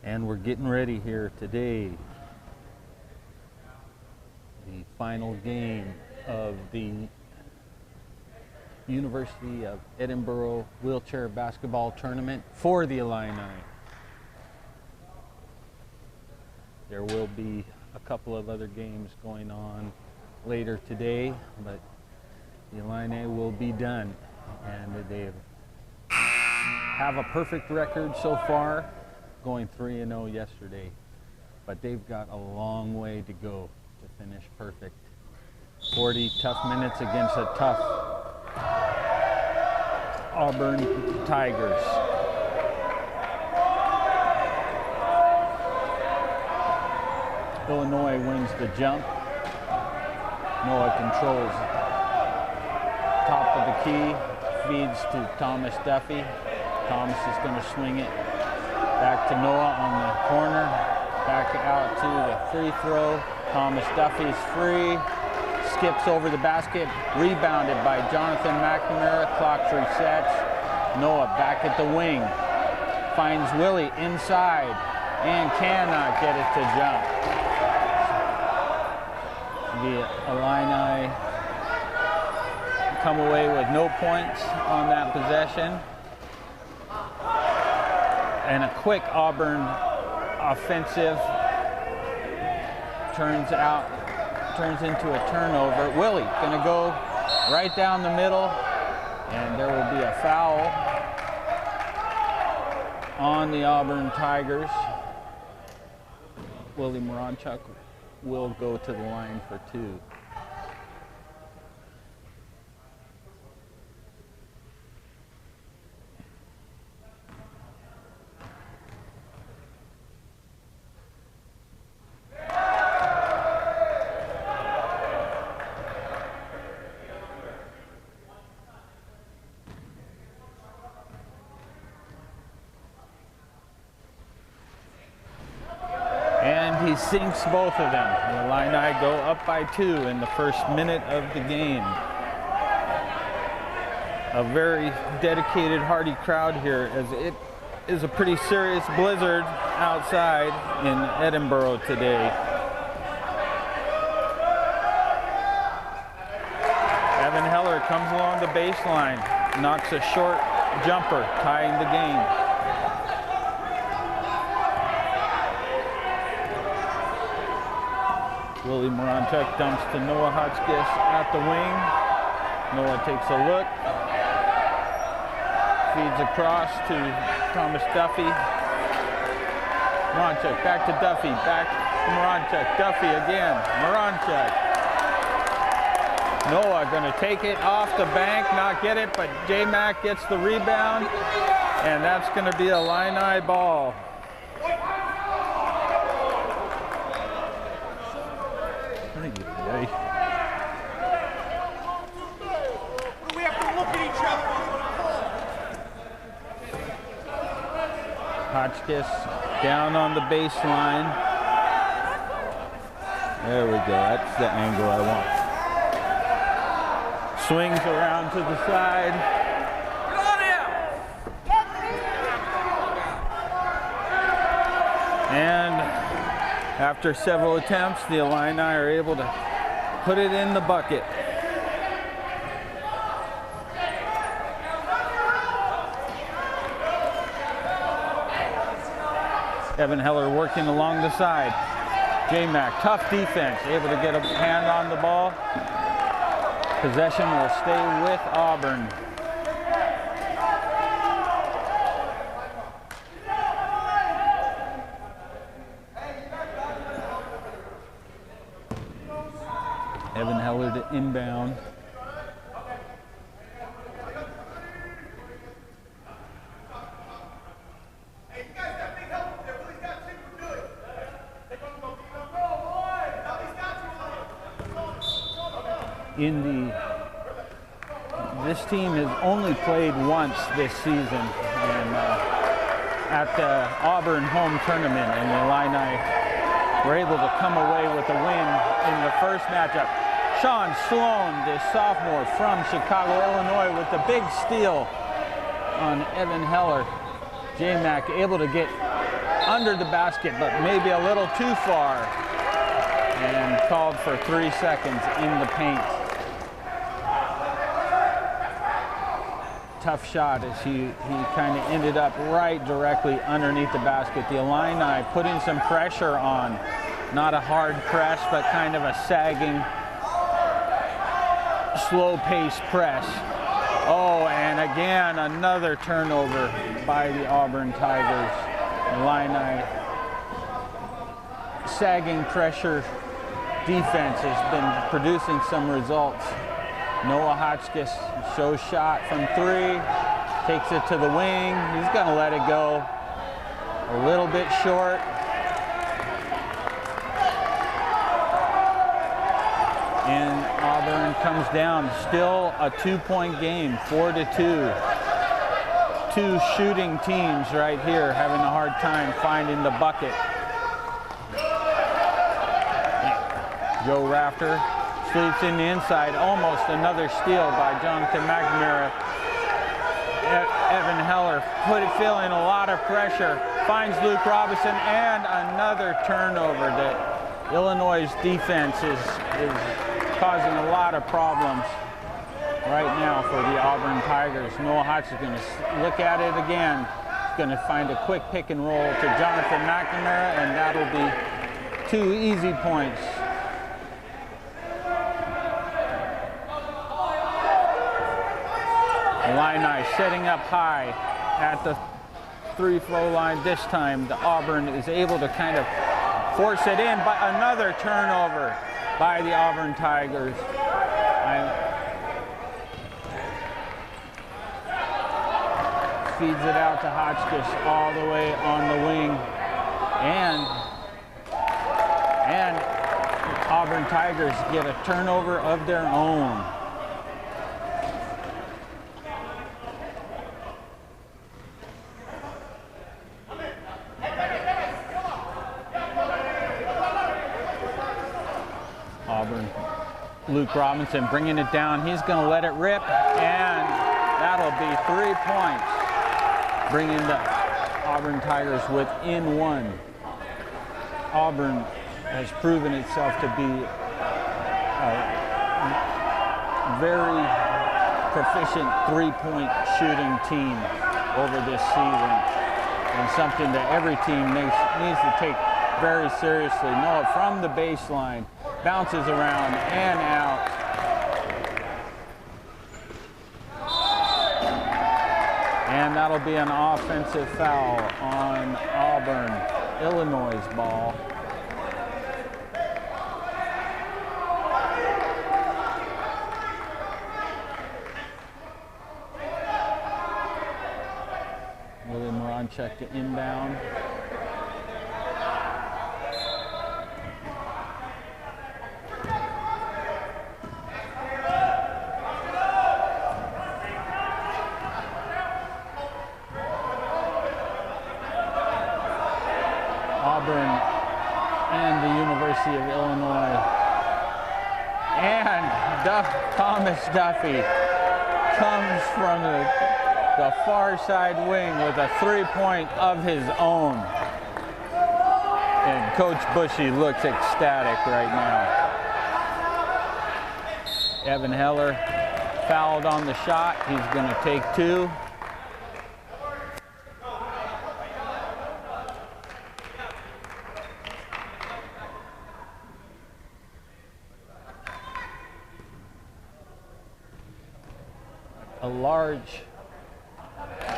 And we're getting ready here today. The final game of the University of Edinboro wheelchair basketball tournament for the Illini. There will be a couple of other games going on later today, but the Illini will be done. And they have a perfect record so far, going 3-0 yesterday, but they've got a long way to go to finish perfect. 40 tough minutes against a tough Auburn Tigers. Illinois wins the jump. Noah controls top of the key, feeds to Thomas Duffy. Thomas is going to swing it back to Noah on the corner, back out to the free throw. Thomas Duffy's free, skips over the basket, rebounded by Jonathan McNamara. Clock resets. Noah back at the wing, finds Willie inside and cannot get it to jump. The Illini come away with no points on that possession. And a quick Auburn offensive turns into a turnover. Willie gonna go right down the middle, and there will be a foul on the Auburn Tigers. Willie Moranchuk will go to the line for 2. And he sinks both of them. The Illini go up by 2 in the first minute of the game. A very dedicated, hardy crowd here, as it is a pretty serious blizzard outside in Edinboro today. Evan Heller comes along the baseline, knocks a short jumper, tying the game. Willie Moranchuk dumps to Noah Hotchkiss at the wing. Noah takes a look, feeds across to Thomas Duffy. Moranchuk back to Duffy, back to Moranchuk, Duffy again, Moranchuk. Noah gonna take it off the bank, not get it, but J-Mac gets the rebound, and that's gonna be a Illini ball. We have to look at each other. Hotchkiss down on the baseline. There we go. That's the angle I want. Swings around to the side. And after several attempts, the Illini are able to put it in the bucket. Evan Heller working along the side. J-Mac, tough defense, able to get a hand on the ball. Possession will stay with Auburn. Evan Heller to inbound. This team has only played once this season, and at the Auburn home tournament, and the Illini were able to come away with a win in the first matchup. Sean Sloan, the sophomore from Chicago, Illinois, with the big steal on Evan Heller. J-Mac able to get under the basket, but maybe a little too far, and called for 3 seconds in the paint. Tough shot as he kind of ended up right directly underneath the basket. The Illini putting some pressure on, not a hard press, but kind of a sagging, slow-paced press. Oh, and again, another turnover by the Auburn Tigers. Illini sagging pressure defense has been producing some results. Noah Hotchkiss shows shot from 3, takes it to the wing. He's going to let it go. A little bit short. And Auburn comes down. Still a 2-point game, 4-2. 2 shooting teams right here having a hard time finding the bucket. Joe Rafter sweeps in the inside, almost another steal by Jonathan McNamara. Evan Heller feeling a lot of pressure, finds Luke Robinson, and another turnover. That Illinois' defense is causing a lot of problems right now for the Auburn Tigers. Noah Hotch is going to look at it again. He's going to find a quick pick and roll to Jonathan McNamara, and that'll be 2 easy points. Illini setting up high at the free-throw line. This time, the Auburn is able to kind of force it in, but another turnover by the Auburn Tigers. Feeds it out to Hotchkiss all the way on the wing, and Auburn Tigers get a turnover of their own. Auburn, Luke Robinson bringing it down. He's going to let it rip, and that'll be 3 points, bringing the Auburn Tigers within 1. Auburn has proven itself to be a very proficient 3-point shooting team over this season, and something that every team needs to take very seriously. Noah from the baseline, bounces around and out. And that'll be an offensive foul on Auburn, Illinois' ball. William Moranchuk to inbound. Auburn and the University of Illinois. And Thomas Duffy comes from the far side wing with a 3-point of his own. And Coach Bushy looks ecstatic right now. Evan Heller fouled on the shot. He's going to take 2. A large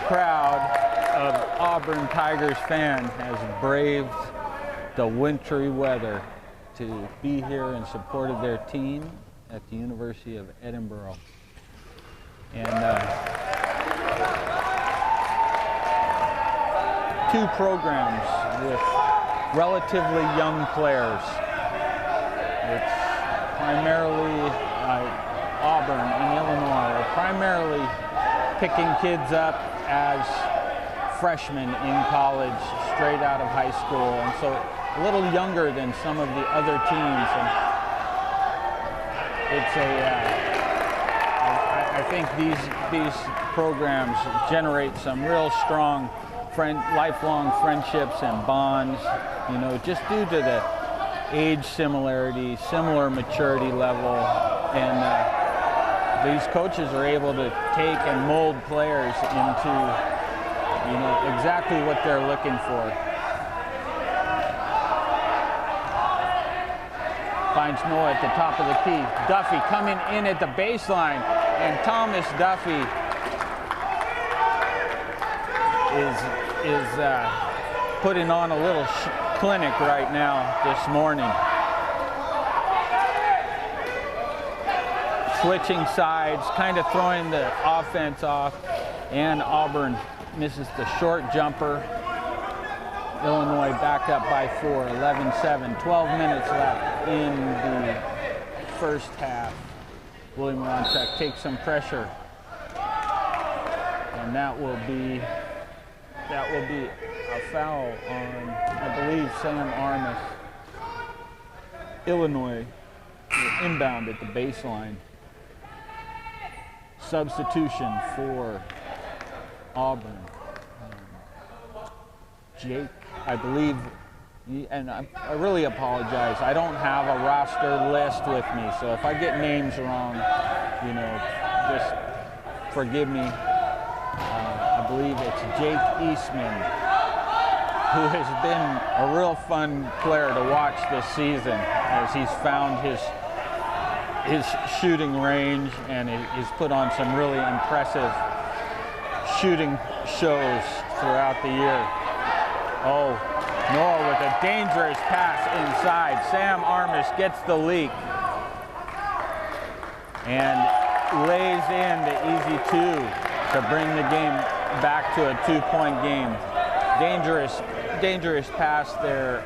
crowd of Auburn Tigers fans has braved the wintry weather to be here in support of their team at the University of Edinboro. And 2 programs with relatively young players. It's primarily Auburn and Illinois are primarily picking kids up as freshmen in college, straight out of high school, and so a little younger than some of the other teams. And it's I think these programs generate some real strong lifelong friendships and bonds, you know, just due to the age similarity, similar maturity level, and these coaches are able to take and mold players into, you know, exactly what they're looking for. Finds Noah at the top of the key. Duffy coming in at the baseline, and Thomas Duffy is putting on a little clinic right now this morning. Switching sides, kind of throwing the offense off, and Auburn misses the short jumper. Illinois back up by 4, 11-7, 12 minutes left in the first half. Willie Moronchuk takes some pressure, and that will be a foul on, I believe, Sam Armis. Illinois inbound at the baseline. Substitution for Auburn. Jake, I believe, and I really apologize, I don't have a roster list with me, so if I get names wrong, you know, just forgive me. I believe it's Jake Eastman, who has been a real fun player to watch this season as he's found his shooting range, and he's put on some really impressive shooting shows throughout the year. Oh, Noah with a dangerous pass inside. Sam Armis gets the leak and lays in the easy 2 to bring the game back to a 2-point game. Dangerous pass there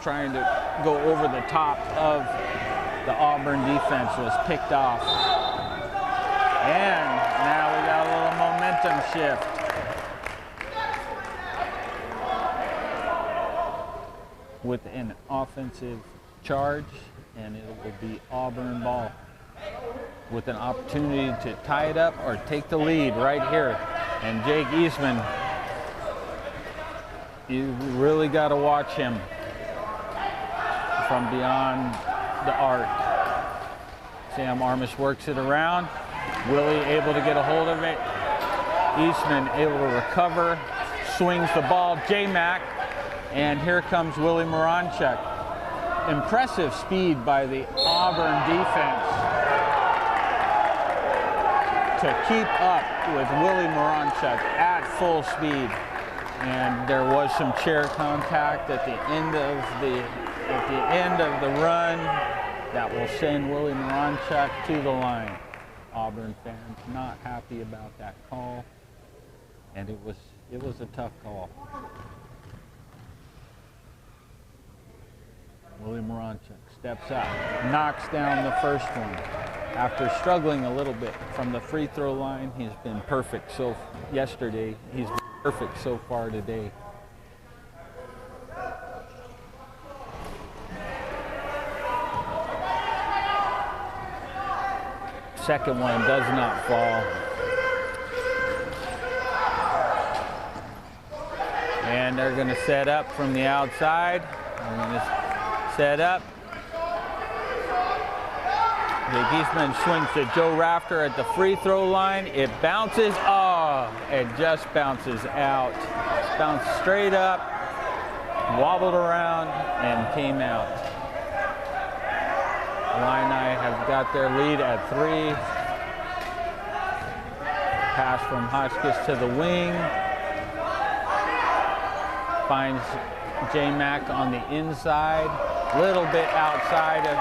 trying to go over the top of the Auburn defense, was picked off. And now we got a little momentum shift. With an offensive charge, and it will be Auburn ball with an opportunity to tie it up or take the lead right here. And Jake Eastman, you really got to watch him from beyond the arc. Sam Armis works it around. Willie able to get a hold of it. Eastman able to recover, swings the ball. J-Mac. And here comes Willie Moronchuk. Impressive speed by the Auburn defense to keep up with Willie Moronchuk at full speed. And there was some chair contact at the end of the run that will send Willie Moronchuk to the line. Auburn fans not happy about that call, and it was a tough call. Willie Moronchuk steps up, knocks down the first one. After struggling a little bit from the free throw line, he's been perfect yesterday. He's been perfect so far today. Second one does not fall. And they're going to set up from the outside. They're going to set up. Jake Eastman swings to Joe Rafter at the free throw line. It bounces. Oh, it just bounces out. Bounced straight up, wobbled around, and came out. Illini have got their lead at 3. Pass from Hotchkiss to the wing. Finds J-Mac on the inside. Little bit outside of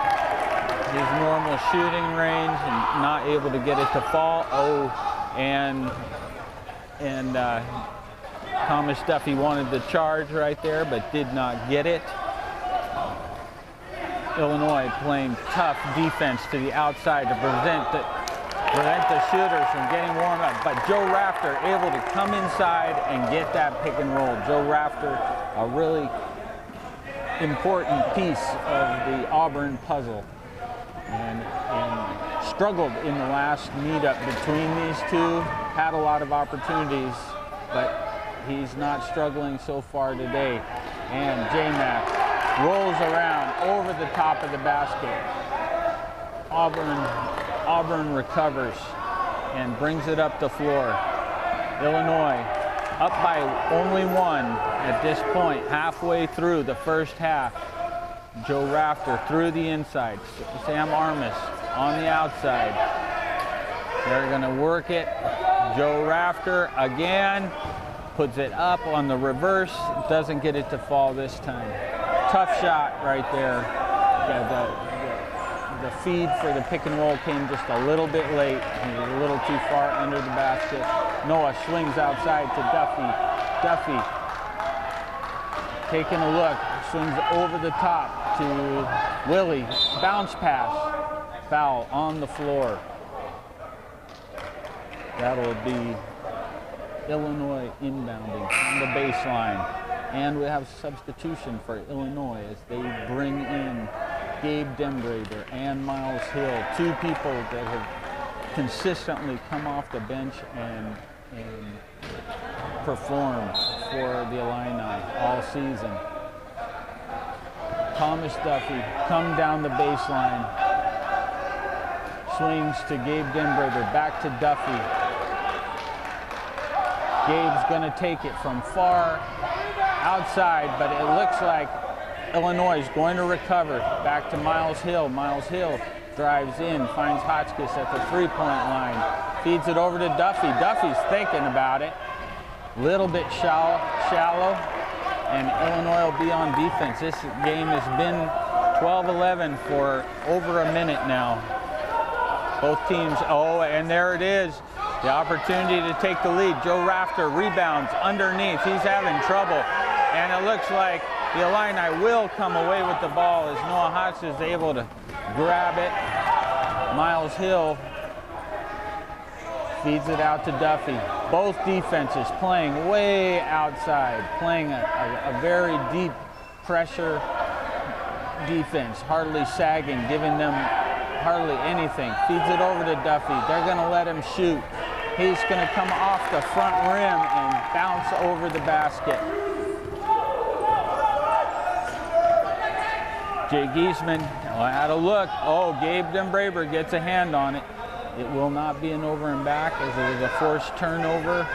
his normal shooting range and not able to get it to fall. Oh, and Thomas Duffy wanted the charge right there, but did not get it. Illinois playing tough defense to the outside to prevent the shooters from getting warmed up. But Joe Rafter able to come inside and get that pick and roll. Joe Rafter, a really important piece of the Auburn puzzle, and struggled in the last meetup between these two. Had a lot of opportunities, but he's not struggling so far today. And J-Mac rolls around over the top of the basket. Auburn recovers and brings it up the floor. Illinois up by only one at this point, halfway through the first half. Joe Rafter through the inside. Sam Armis on the outside. They're going to work it. Joe Rafter again puts it up on the reverse. Doesn't get it to fall this time. Tough shot right there. Yeah, the feed for the pick and roll came just a little bit late. He was a little too far under the basket. Noah swings outside to Duffy. Duffy taking a look, swings over the top to Willie. Bounce pass. Foul on the floor. That'll be Illinois inbounding on the baseline. And we have substitution for Illinois as they bring in Gabe Denbraber and Miles Hill, two people that have consistently come off the bench and performed for the Illini all season. Thomas Duffy come down the baseline, swings to Gabe Denbraber, back to Duffy. Gabe's gonna take it from far outside, but it looks like Illinois is going to recover. Back to Miles Hill. Miles Hill drives in, finds Hotchkiss at the three-point line, feeds it over to Duffy. Duffy's thinking about it. Little bit shallow, and Illinois will be on defense. This game has been 12-11 for over a minute now. Both teams, oh, and there it is. The opportunity to take the lead. Joe Rafter rebounds underneath. He's having trouble, and it looks like the Illini will come away with the ball as Noah Hotz is able to grab it. Miles Hill feeds it out to Duffy. Both defenses playing way outside, playing a very deep pressure defense, hardly sagging, giving them hardly anything. Feeds it over to Duffy. They're going to let him shoot. He's going to come off the front rim and bounce over the basket. Jay Giesman had a look. Oh, Gabe Denbraber gets a hand on it. It will not be an over and back as it was a forced turnover.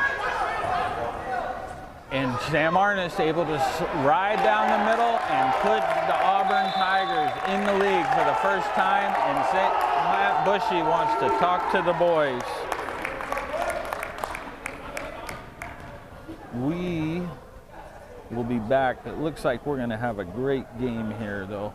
And Sam Arnis able to ride down the middle and put the Auburn Tigers in the league for the first time. And Matt Bushy wants to talk to the boys. We will be back. It looks like we're going to have a great game here, though.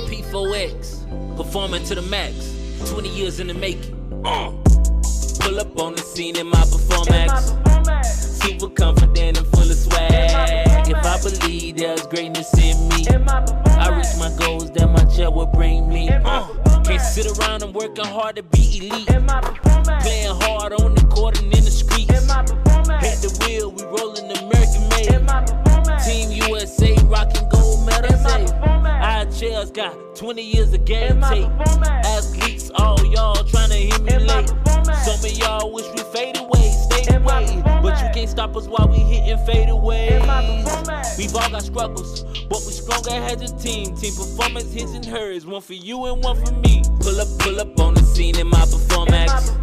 P4X, performing to the max, 20 years in the making. Pull up on the scene in my Performax. Super confident and full of swag. If I believe there's greatness in me, I reach my goals that my chair will bring me. Can't sit around and working hard to be elite. Playing hard on the court and in the streets. Hit the wheel, we rolling American made. Team USA rocking gold medals. Our chairs got 20 years of game tape. Athletes, all y'all trying to emulate. Some of y'all wish we fade away, stay away. But you can't stop us while we hitting fadeaways. We've all got struggles, but we stronger as a team. Team performance, his and hers, one for you and one for me. Pull up on the scene in my Performax.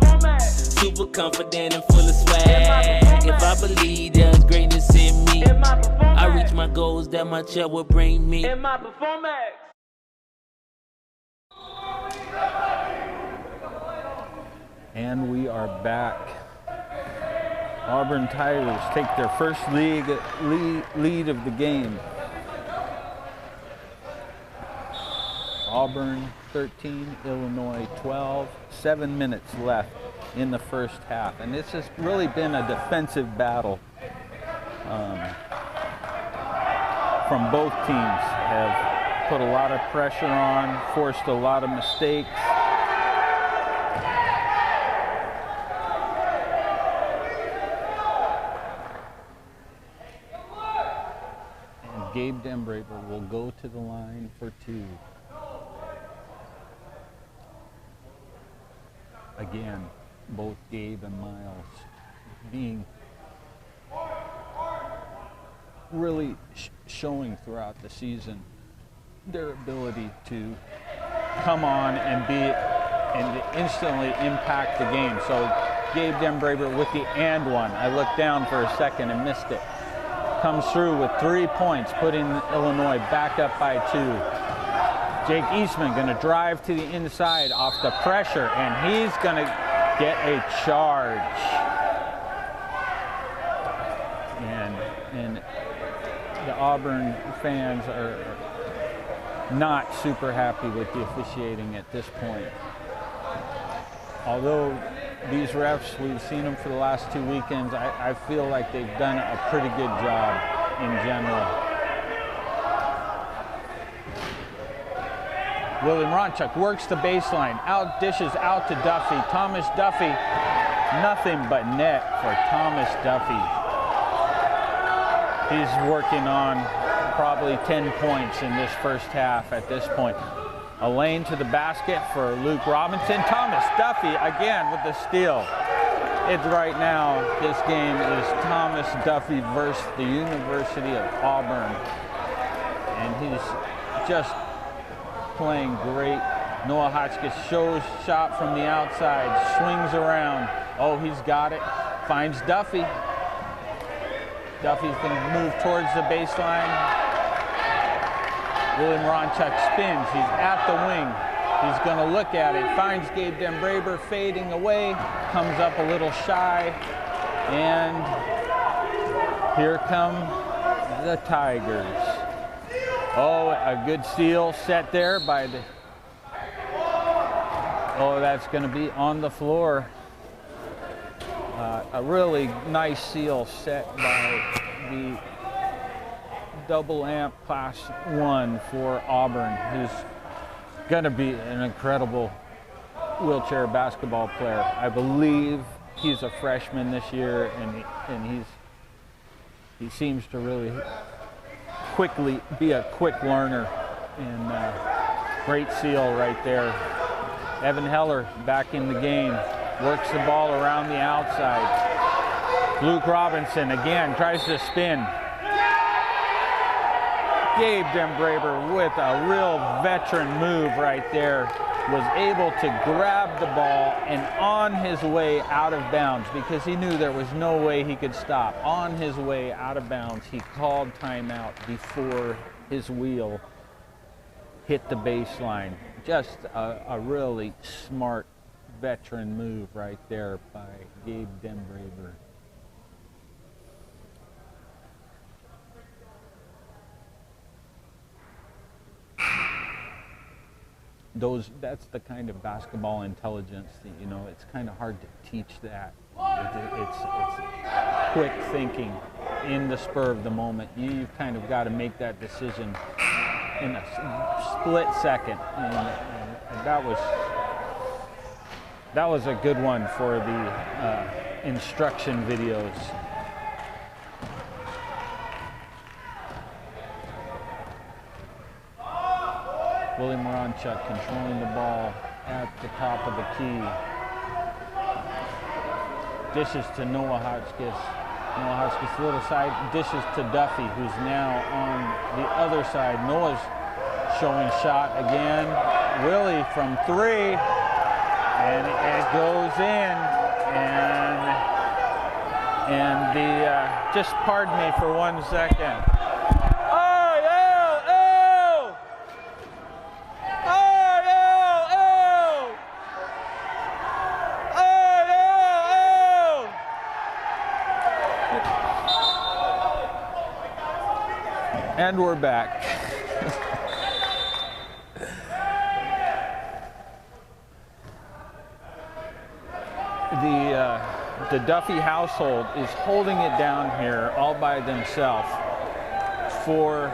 Super confident and full of swag. If I believe there's greatness in me, I reach my goals that my chair will bring me. In my Performax. And we are back. Auburn Tigers take their first lead of the game. Auburn 13, Illinois 12. 7 minutes left in the first half. And this has really been a defensive battle from both teams. Have put a lot of pressure on, forced a lot of mistakes. Gabe Denbraber will go to the line for two. Again, both Gabe and Miles being really showing throughout the season their ability to come on and instantly impact the game. So Gabe Denbraber with the and one. I looked down for a second and missed it. Comes through with 3 points, putting Illinois back up by 2. Jake Eastman going to drive to the inside off the pressure, and he's going to get a charge. And the Auburn fans are not super happy with the officiating at this point. Although these refs, we've seen them for the last 2 weekends, I feel like they've done a pretty good job in general. William Ronchuk works the baseline, out dishes out to Duffy. Thomas Duffy, nothing but net for Thomas Duffy. He's working on probably 10 points in this first half at this point. A lane to the basket for Luke Robinson. Thomas Duffy again with the steal. It's right now, this game is Thomas Duffy versus the University of Auburn. And he's just playing great. Noah Hotchkiss shows shot from the outside, swings around. Oh, he's got it. Finds Duffy. Duffy's going to move towards the baseline. William Ronchuk spins. He's at the wing. He's going to look at it. Finds Gabe Denbraber fading away. Comes up a little shy. And here come the Tigers. Oh, a good steal set there by the... Oh, that's going to be on the floor. A really nice seal set by the double amp class 1 for Auburn, who's going to be an incredible wheelchair basketball player. I believe he's a freshman this year, and he seems to really quickly be a quick learner. And great seal right there. Evan Heller back in the game, works the ball around the outside. Luke Robinson again tries to spin. Gabe Denbraber with a real veteran move right there was able to grab the ball and on his way out of bounds, because he knew there was no way he could stop. On his way out of bounds, he called timeout before his wheel hit the baseline. Just a really smart veteran move right there by Gabe Denbraber. That's the kind of basketball intelligence that, you know, it's kind of hard to teach that. It's quick thinking in the spur of the moment. You've kind of got to make that decision in a split second. And that was a good one for the instruction videos. William Ronchuk controlling the ball at the top of the key. Dishes to Noah Hotchkiss. Noah Hotchkiss, little side, dishes to Duffy, who's now on the other side. Noah's showing shot again. Willie from 3, and it goes in. And the, just pardon me for 1 second. And we're back. The Duffy household is holding it down here all by themselves for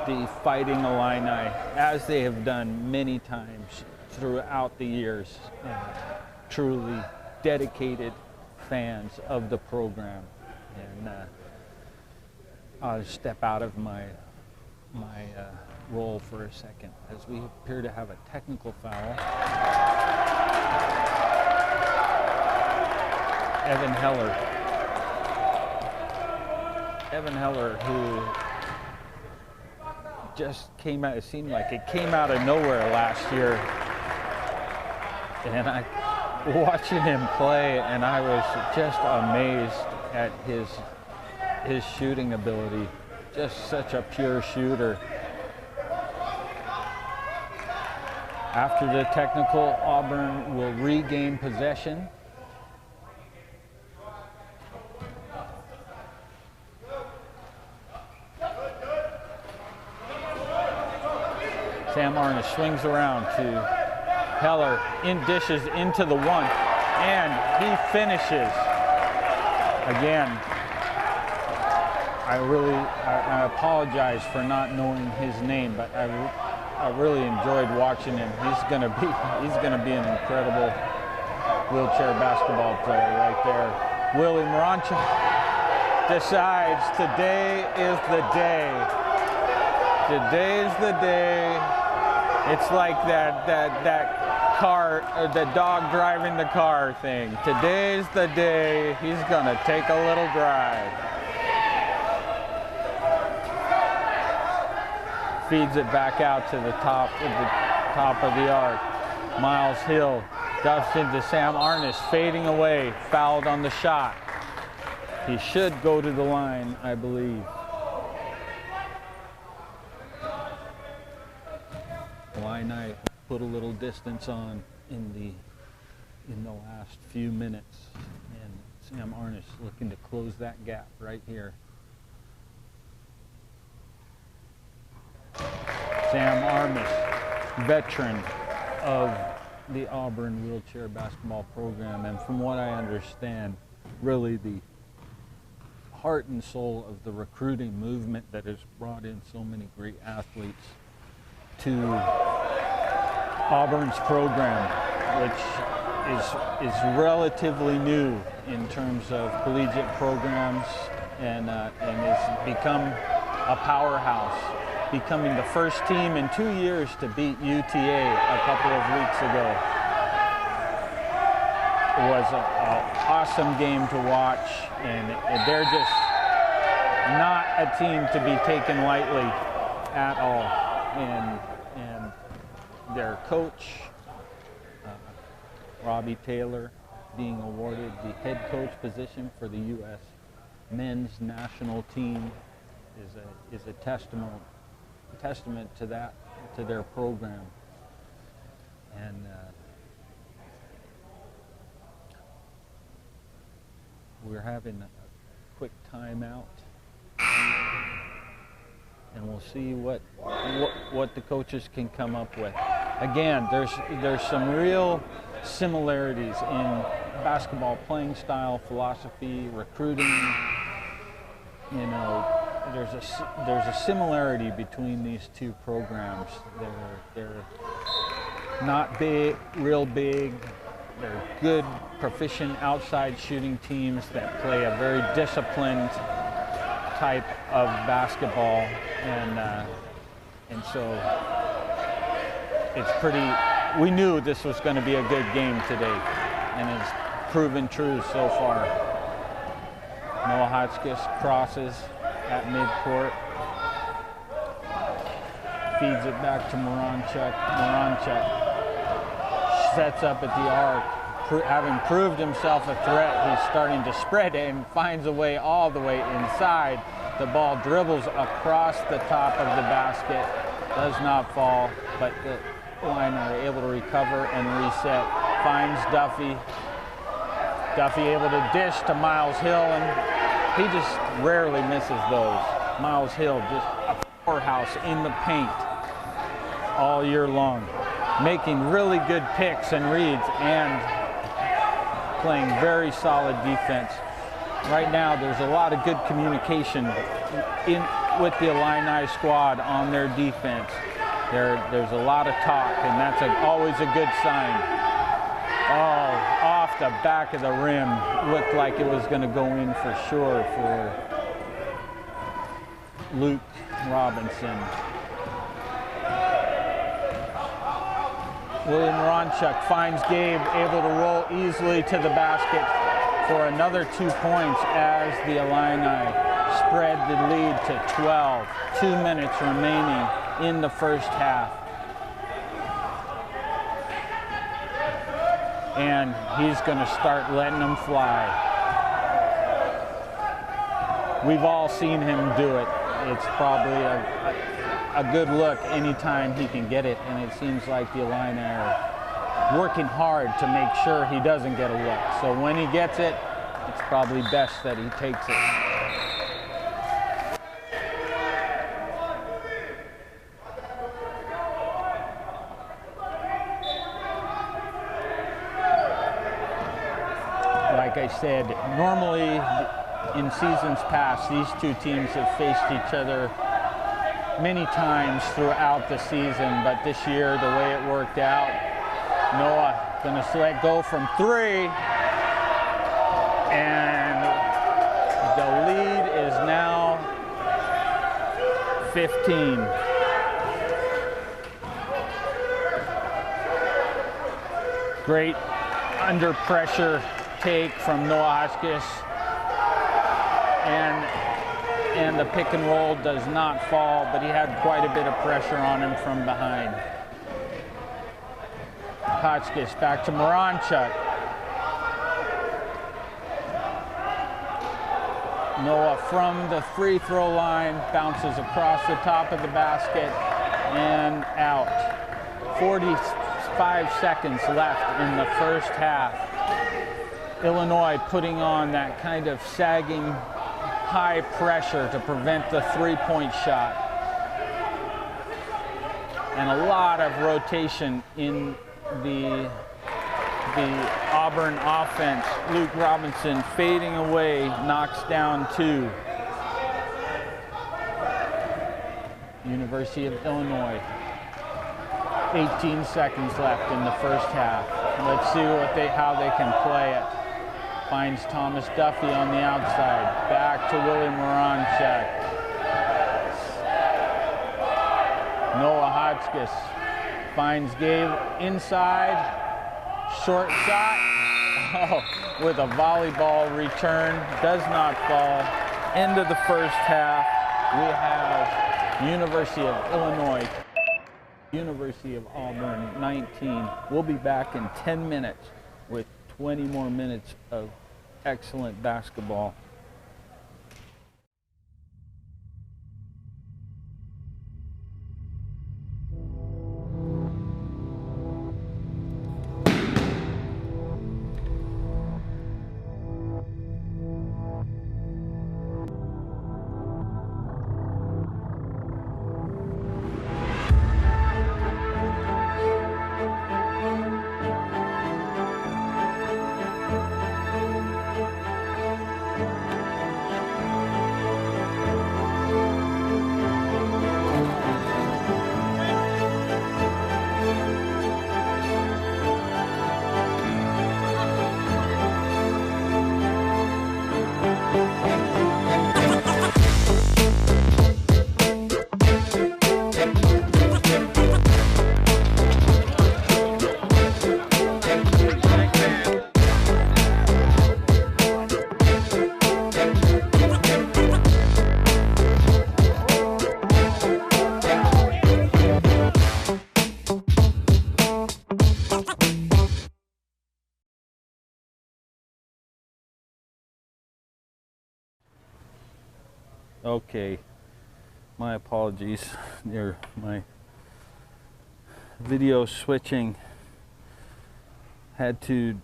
the Fighting Illini, as they have done many times throughout the years. Truly dedicated fans of the program. And I'll step out of my role for a second, as we appear to have a technical foul. Evan Heller. Evan Heller, who just came out, it seemed like it came out of nowhere last year. And I watching him play, and I was just amazed at his shooting ability. Just such a pure shooter. After the technical, Auburn will regain possession. Sam Arness swings around to Heller, in dishes into the one, and he finishes. Again, I apologize for not knowing his name, but I really enjoyed watching him. He's gonna be an incredible wheelchair basketball player right there. Willie Morancha decides today is the day. Today's the day. It's like that car, or the dog driving the car thing. Today's the day he's gonna take a little drive. Feeds it back out to the top of the arc. Miles Hill duffs into Sam Arness, fading away, fouled on the shot. He should go to the line, I believe. Illini put a little distance on in the last few minutes, and Sam Arness looking to close that gap right here. Sam Arness, veteran of the Auburn wheelchair basketball program, and from what I understand, really the heart and soul of the recruiting movement that has brought in so many great athletes to Auburn's program, which is relatively new in terms of collegiate programs, and has become a powerhouse, becoming the first team in 2 years to beat UTA a couple of weeks ago. It was an awesome game to watch, and they're just not a team to be taken lightly at all. And their coach, Robbie Taylor, being awarded the head coach position for the U.S. men's national team is a testament to that, to their program. And we're having a quick timeout, and we'll see what the coaches can come up with. Again, there's some real similarities in basketball playing style, philosophy, recruiting. You know, there's a similarity between these two programs. They're not big, real big. They're good, proficient outside shooting teams that play a very disciplined type of basketball, and so it's pretty. We knew this was going to be a good game today, and it's proven true so far. Noah Hotchkiss crosses at midcourt, feeds it back to Moranchuk. Moranchuk sets up at the arc. Having proved himself a threat, he's starting to spread it and finds a way all the way inside. The ball dribbles across the top of the basket, does not fall, but the Illini are able to recover and reset. Finds Duffy. Duffy able to dish to Miles Hill, and he just rarely misses those. Miles Hill, just a powerhouse in the paint all year long, making really good picks and reads and playing very solid defense. Right now, there's a lot of good communication with the Illini squad on their defense. There's a lot of talk, and that's always a good sign. Oh, off the back of the rim. Looked like it was going to go in for sure for Luke Robinson. William Moranchuk finds Gabe, able to roll easily to the basket. for another 2 points as the Illini spread the lead to 12. 2 minutes remaining in the first half. And he's going to start letting them fly. We've all seen him do it. It's probably a good look anytime he can get it, and it seems like the Illini are working hard to make sure he doesn't get a look. So when he gets it, it's probably best that he takes it. Like I said, normally in seasons past, these two teams have faced each other many times throughout the season, but this year, the way it worked out, Noah gonna let go from 3, and the lead is now 15. Great under pressure take from Noah Hotchkiss, and the pick and roll does not fall, but he had quite a bit of pressure on him from behind. Hotchkiss back to Moranchuk. Noah from the free throw line bounces across the top of the basket and out. 45 seconds left in the first half. Illinois putting on that kind of sagging high pressure to prevent the three-point shot. And a lot of rotation in the Auburn offense. Luke Robinson fading away, knocks down 2. University of Illinois. 18 seconds left in the first half. Let's see how they can play it. Finds Thomas Duffy on the outside. Back to Willie Moranchuk. Noah Hotchkiss finds Gabe inside. Short shot. Oh, with a volleyball return. Does not fall. End of the first half. We have University of Illinois, University of Auburn 19. We'll be back in 10 minutes with 20 more minutes of excellent basketball. Okay, my apologies. My video switching. Had to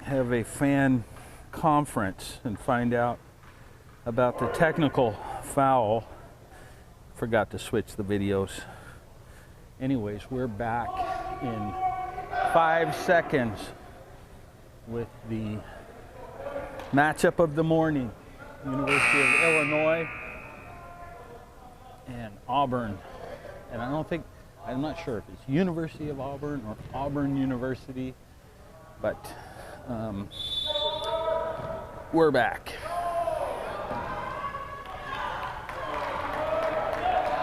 have a fan conference and find out about the technical foul. Forgot to switch the videos. Anyways, we're back in 5 seconds with the matchup of the morning. University of Illinois and Auburn. And I'm not sure if it's University of Auburn or Auburn University, but we're back.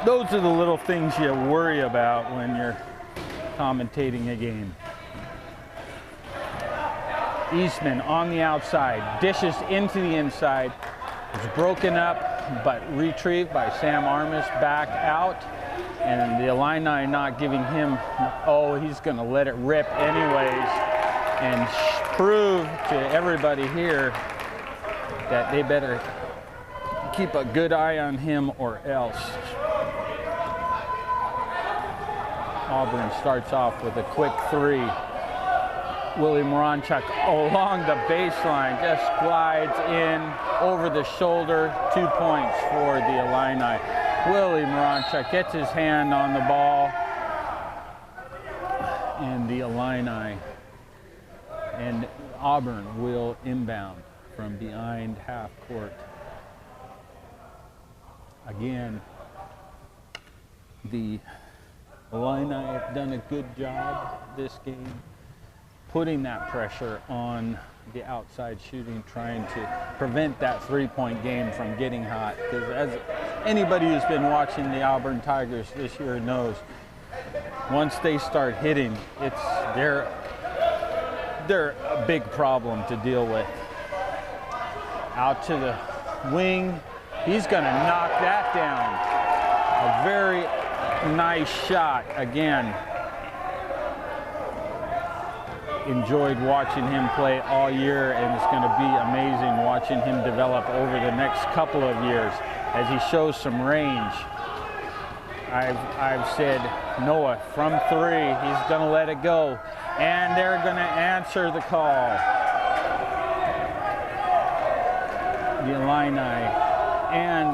Those are the little things you worry about when you're commentating a game. Eastman on the outside, dishes into the inside. It's broken up, but retrieved by Sam Armis back out. And the Illini not giving him, oh, he's going to let it rip anyways. And prove to everybody here that they better keep a good eye on him or else. Auburn starts off with a quick three. Willie Moranchuk along the baseline, just glides in over the shoulder. 2 points for the Illini. Willie Moranchuk gets his hand on the ball, and the Illini and Auburn will inbound from behind half court. Again, the Illini have done a good job this game putting that pressure on the outside shooting, trying to prevent that three-point game from getting hot. Because as anybody who's been watching the Auburn Tigers this year knows, once they start hitting, they're a big problem to deal with. Out to the wing, he's going to knock that down. A very nice shot again. Enjoyed watching him play all year, and it's going to be amazing watching him develop over the next couple of years as he shows some range. I've said Noah from three, he's going to let it go, and they're going to answer the call. The Illini and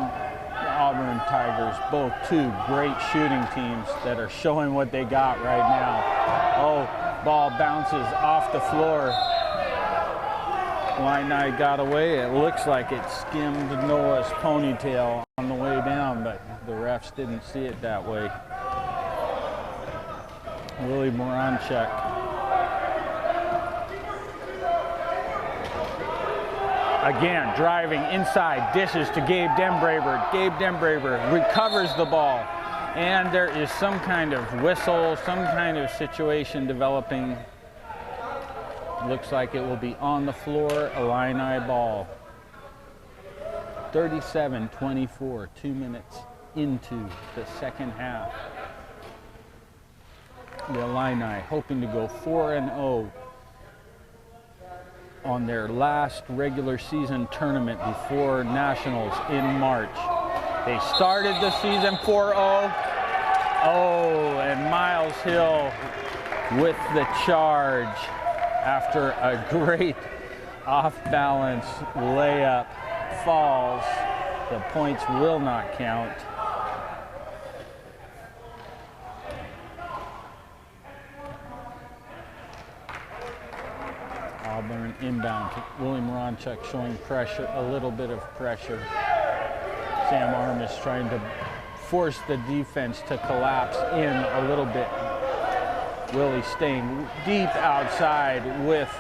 the Auburn Tigers, both two great shooting teams that are showing what they got right now. Oh, ball bounces off the floor. Illini got away. It looks like it skimmed Noah's ponytail on the way down, but the refs didn't see it that way. Willie Moranchuk. Again, driving inside, dishes to Gabe Denbraber. Gabe Denbraber recovers the ball. And there is some kind of whistle, some kind of situation developing. Looks like it will be on the floor, Illini ball. 37-24, 2 minutes into the second half. The Illini hoping to go 4-0 on their last regular season tournament before Nationals in March. They started the season 4-0. Oh, and Miles Hill with the charge after a great off-balance layup falls. The points will not count. Auburn inbound. Willie Moranchuk showing pressure, a little bit of pressure. Sam Armis trying to force the defense to collapse in a little bit. Willie staying deep outside with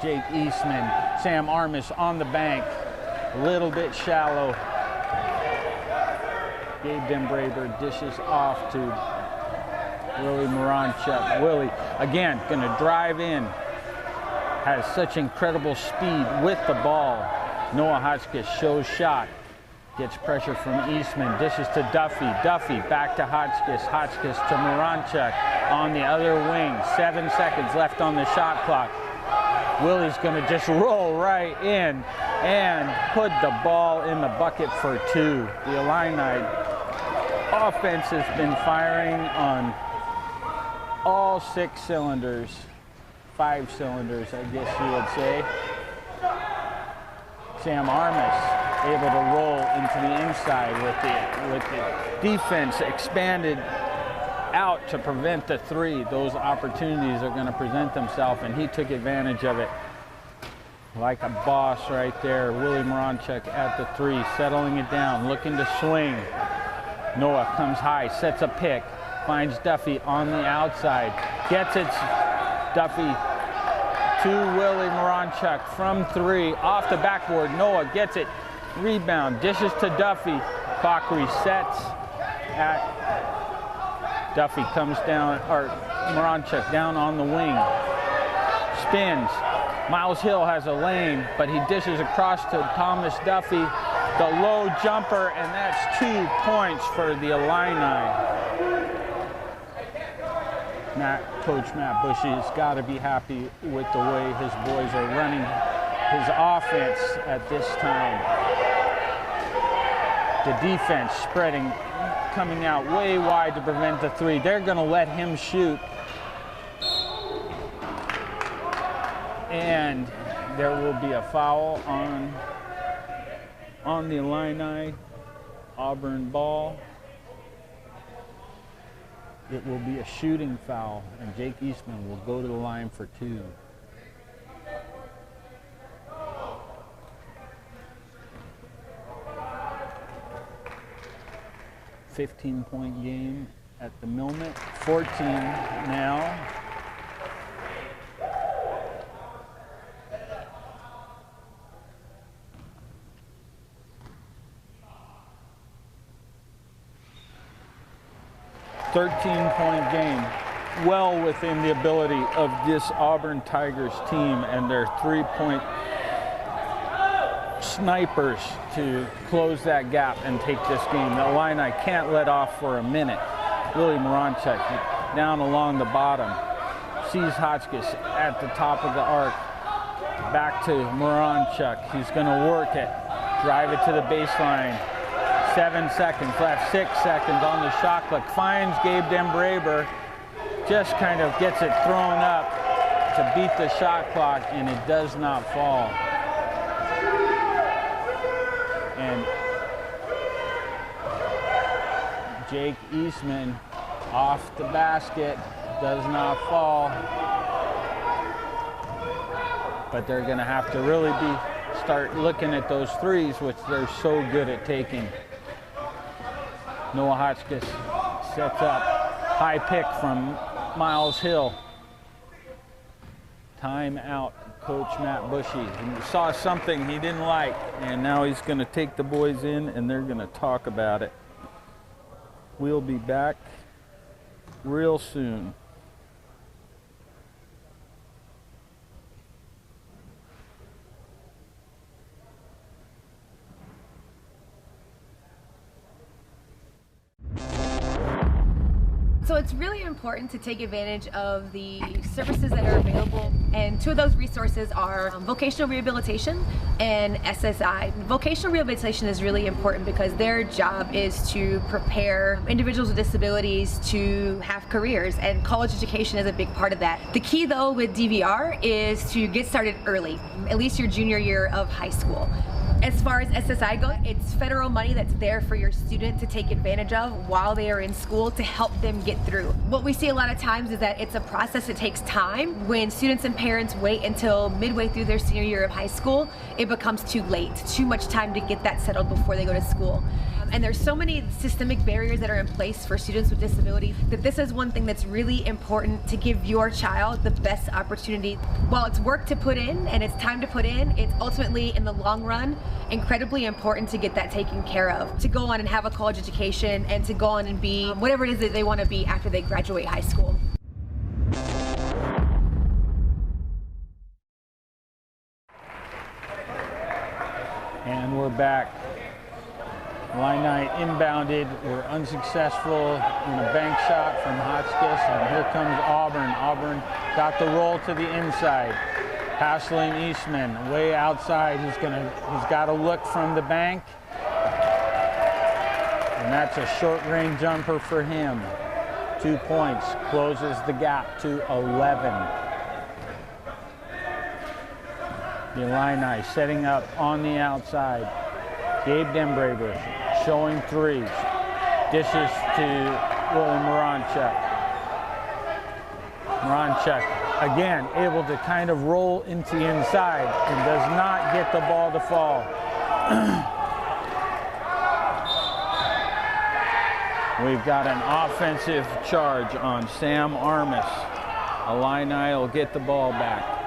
Jake Eastman. Sam Armis on the bank, a little bit shallow. Gabe Denbraber dishes off to Willie Moranchuk. Willie, again, gonna drive in. Has such incredible speed with the ball. Noah Hotchkiss shows shot. Gets pressure from Eastman, dishes to Duffy. Duffy back to Hotchkiss. Hotchkiss to Moranchuk on the other wing. 7 seconds left on the shot clock. Willie's gonna just roll right in and put the ball in the bucket for two. The Illini offense has been firing on all 6 cylinders. 5 cylinders, I guess you would say. Sam Armis able to roll into the inside with the defense expanded out to prevent the three. Those opportunities are going to present themselves, and he took advantage of it like a boss right there. Willie Moranchuk at the three, settling it down, looking to swing. Noah comes high, sets a pick, finds Duffy on the outside, gets it. Duffy to Willie Moranchuk from three, off the backboard. Noah gets it, rebound, dishes to Duffy. Clock resets at Duffy, comes down, or Moranchuk down on the wing, spins, Miles Hill has a lane, but he dishes across to Thomas Duffy, the low jumper, and that's 2 points for the Illini. Coach Matt Bushy has got to be happy with the way his boys are running his offense at this time. The defense spreading, coming out way wide to prevent the three. They're going to let him shoot. And there will be a foul on the Illini Auburn ball. It will be a shooting foul, and Jake Eastman will go to the line for 2. $15-point game at the moment. 14 now. $13-point game, well within the ability of this Auburn Tigers team and their 3-point snipers to close that gap and take this game. The Illini can't let off for a minute. Willie Moranchuk down along the bottom, sees Hotchkiss at the top of the arc. Back to Moranchuk. He's going to work it, drive it to the baseline. 7 seconds left, 6 seconds on the shot clock. Finds Gabe Dembraber, just kind of gets it thrown up to beat the shot clock, and it does not fall. And Jake Eastman off the basket, does not fall. But they're going to have to really start looking at those threes, which they're so good at taking. Noah Hotchkiss sets up, high pick from Miles Hill. Timeout, Coach Matt Bushy. He saw something he didn't like, and now he's going to take the boys in, and they're going to talk about it. We'll be back real soon. So it's really important to take advantage of the services that are available, and 2 of those resources are vocational rehabilitation and SSI. Vocational rehabilitation is really important because their job is to prepare individuals with disabilities to have careers, and college education is a big part of that. The key though with DVR is to get started early, at least your junior year of high school. As far as SSI goes, it's federal money that's there for your student to take advantage of while they are in school to help them get through. What we see a lot of times is that it's a process that takes time. When students and parents wait until midway through their senior year of high school, it becomes too late, too much time to get that settled before they go to school. And there's so many systemic barriers that are in place for students with disability that this is one thing that's really important to give your child the best opportunity. While it's work to put in and it's time to put in, it's ultimately in the long run incredibly important to get that taken care of, to go on and have a college education and to go on and be whatever it is that they want to be after they graduate high school. And we're back. Illini inbounded, were unsuccessful in a bank shot from Hotchkiss, and here comes Auburn. Auburn got the roll to the inside. Hassling Eastman way outside. He's got to look from the bank, and that's a short-range jumper for him. 2 points, closes the gap to 11. The Illini setting up on the outside. Gabe Dembraber showing threes. Dishes to Willie Moranchuk. Moranchuk, again, able to kind of roll into the inside and does not get the ball to fall. We've got an offensive charge on Sam Armis. Illini will get the ball back.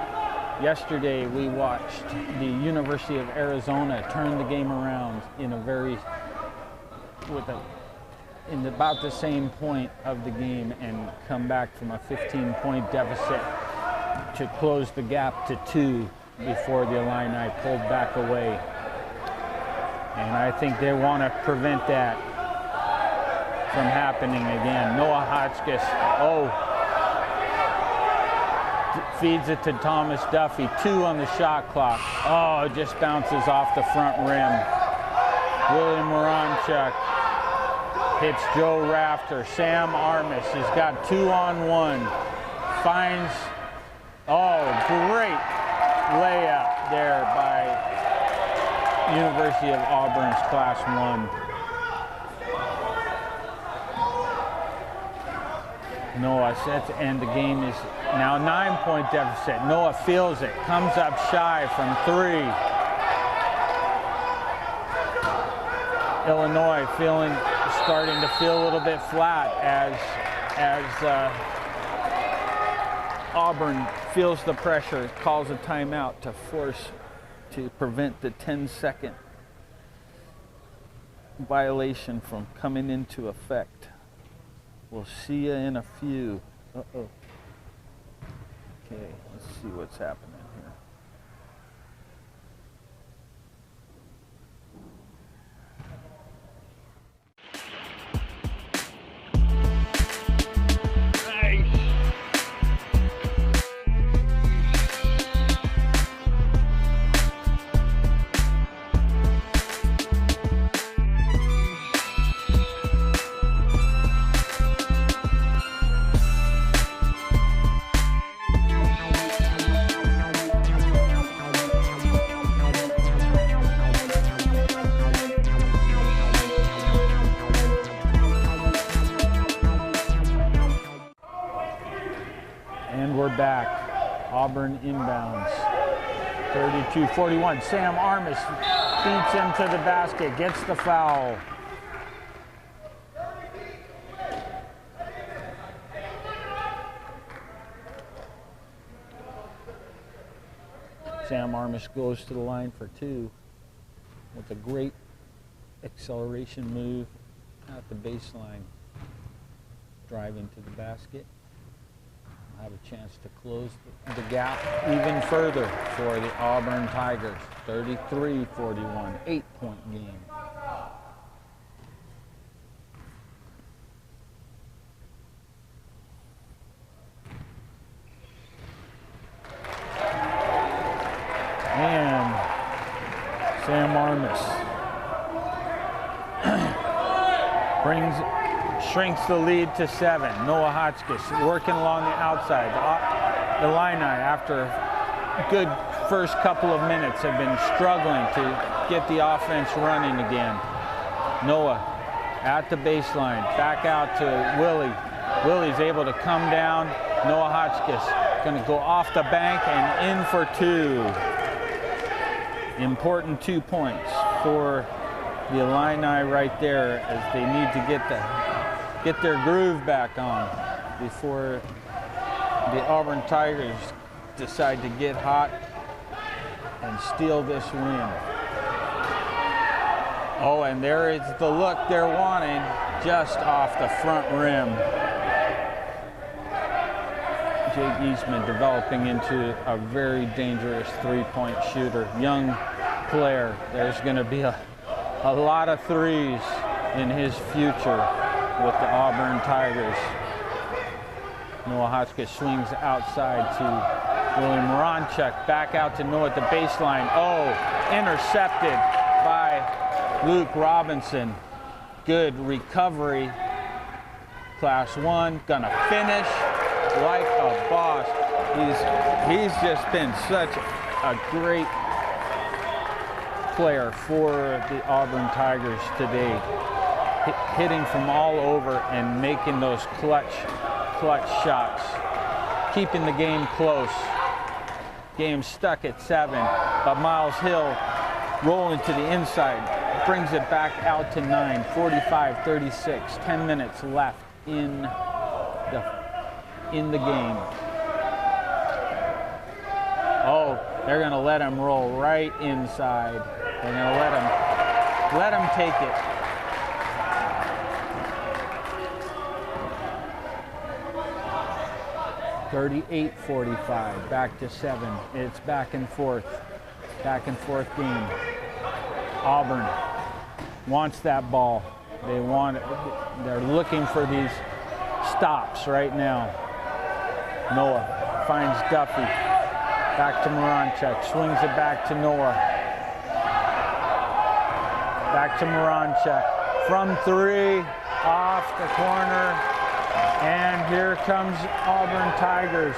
Yesterday, we watched the University of Arizona turn the game around in about the same point of the game and come back from a 15-point deficit to close the gap to 2 before the Illini pulled back away. And I think they want to prevent that from happening again. Noah Hotchkiss, feeds it to Thomas Duffy. 2 on the shot clock. Oh, it just bounces off the front rim. William Moranchuk hits Joe Rafter. Sam Armis has got 2-on-1. Finds, great layup there by University of Auburn's Class 1. Noah sets, and the game is now 9-point deficit. Noah feels it, comes up shy from 3. Illinois starting to feel a little bit flat as Auburn feels the pressure, calls a timeout to prevent the 10-second violation from coming into effect. We'll see you in a few. Okay, let's see what's happening here. Back. Auburn inbounds. 32-41. Sam Armis beats him to the basket, gets the foul. Sam Armis goes to the line for 2 with a great acceleration move at the baseline. Driving to the basket. Have a chance to close the gap even further for the Auburn Tigers. 33-41, 8-point game. And Sam Armis shrinks the lead to 7. Noah Hotchkiss working along the outside. The Illini, after a good first couple of minutes, have been struggling to get the offense running again. Noah at the baseline, back out to Willie. Willie's able to come down. Noah Hotchkiss going to go off the bank and in for 2. Important 2 points for the Illini right there, as they need to get their groove back on before the Auburn Tigers decide to get hot and steal this win. Oh, and there is the look they're wanting, just off the front rim. Jake Eastman developing into a very dangerous 3-point shooter. Young player. There's going to be a lot of threes in his future with the Auburn Tigers. Noah Hotchkiss swings outside to William Moranchuk. Back out to Noah at the baseline. Oh, intercepted by Luke Robinson. Good recovery. Class 1, gonna finish like a boss. He's just been such a great player for the Auburn Tigers today. Hitting from all over and making those clutch shots. Keeping the game close. Game stuck at 7, but Miles Hill rolling to the inside. Brings it back out to 9, 45-36. 10 minutes left in the game. Oh, they're gonna let him roll right inside. They're gonna let him take it. 38-45, back to 7. It's back and forth game. Auburn wants that ball. They want it. They're looking for these stops right now. Noah finds Duffy. Back to Moranchuk. Swings it back to Noah. Back to Moranchuk. From 3, off the corner. And here comes Auburn Tigers.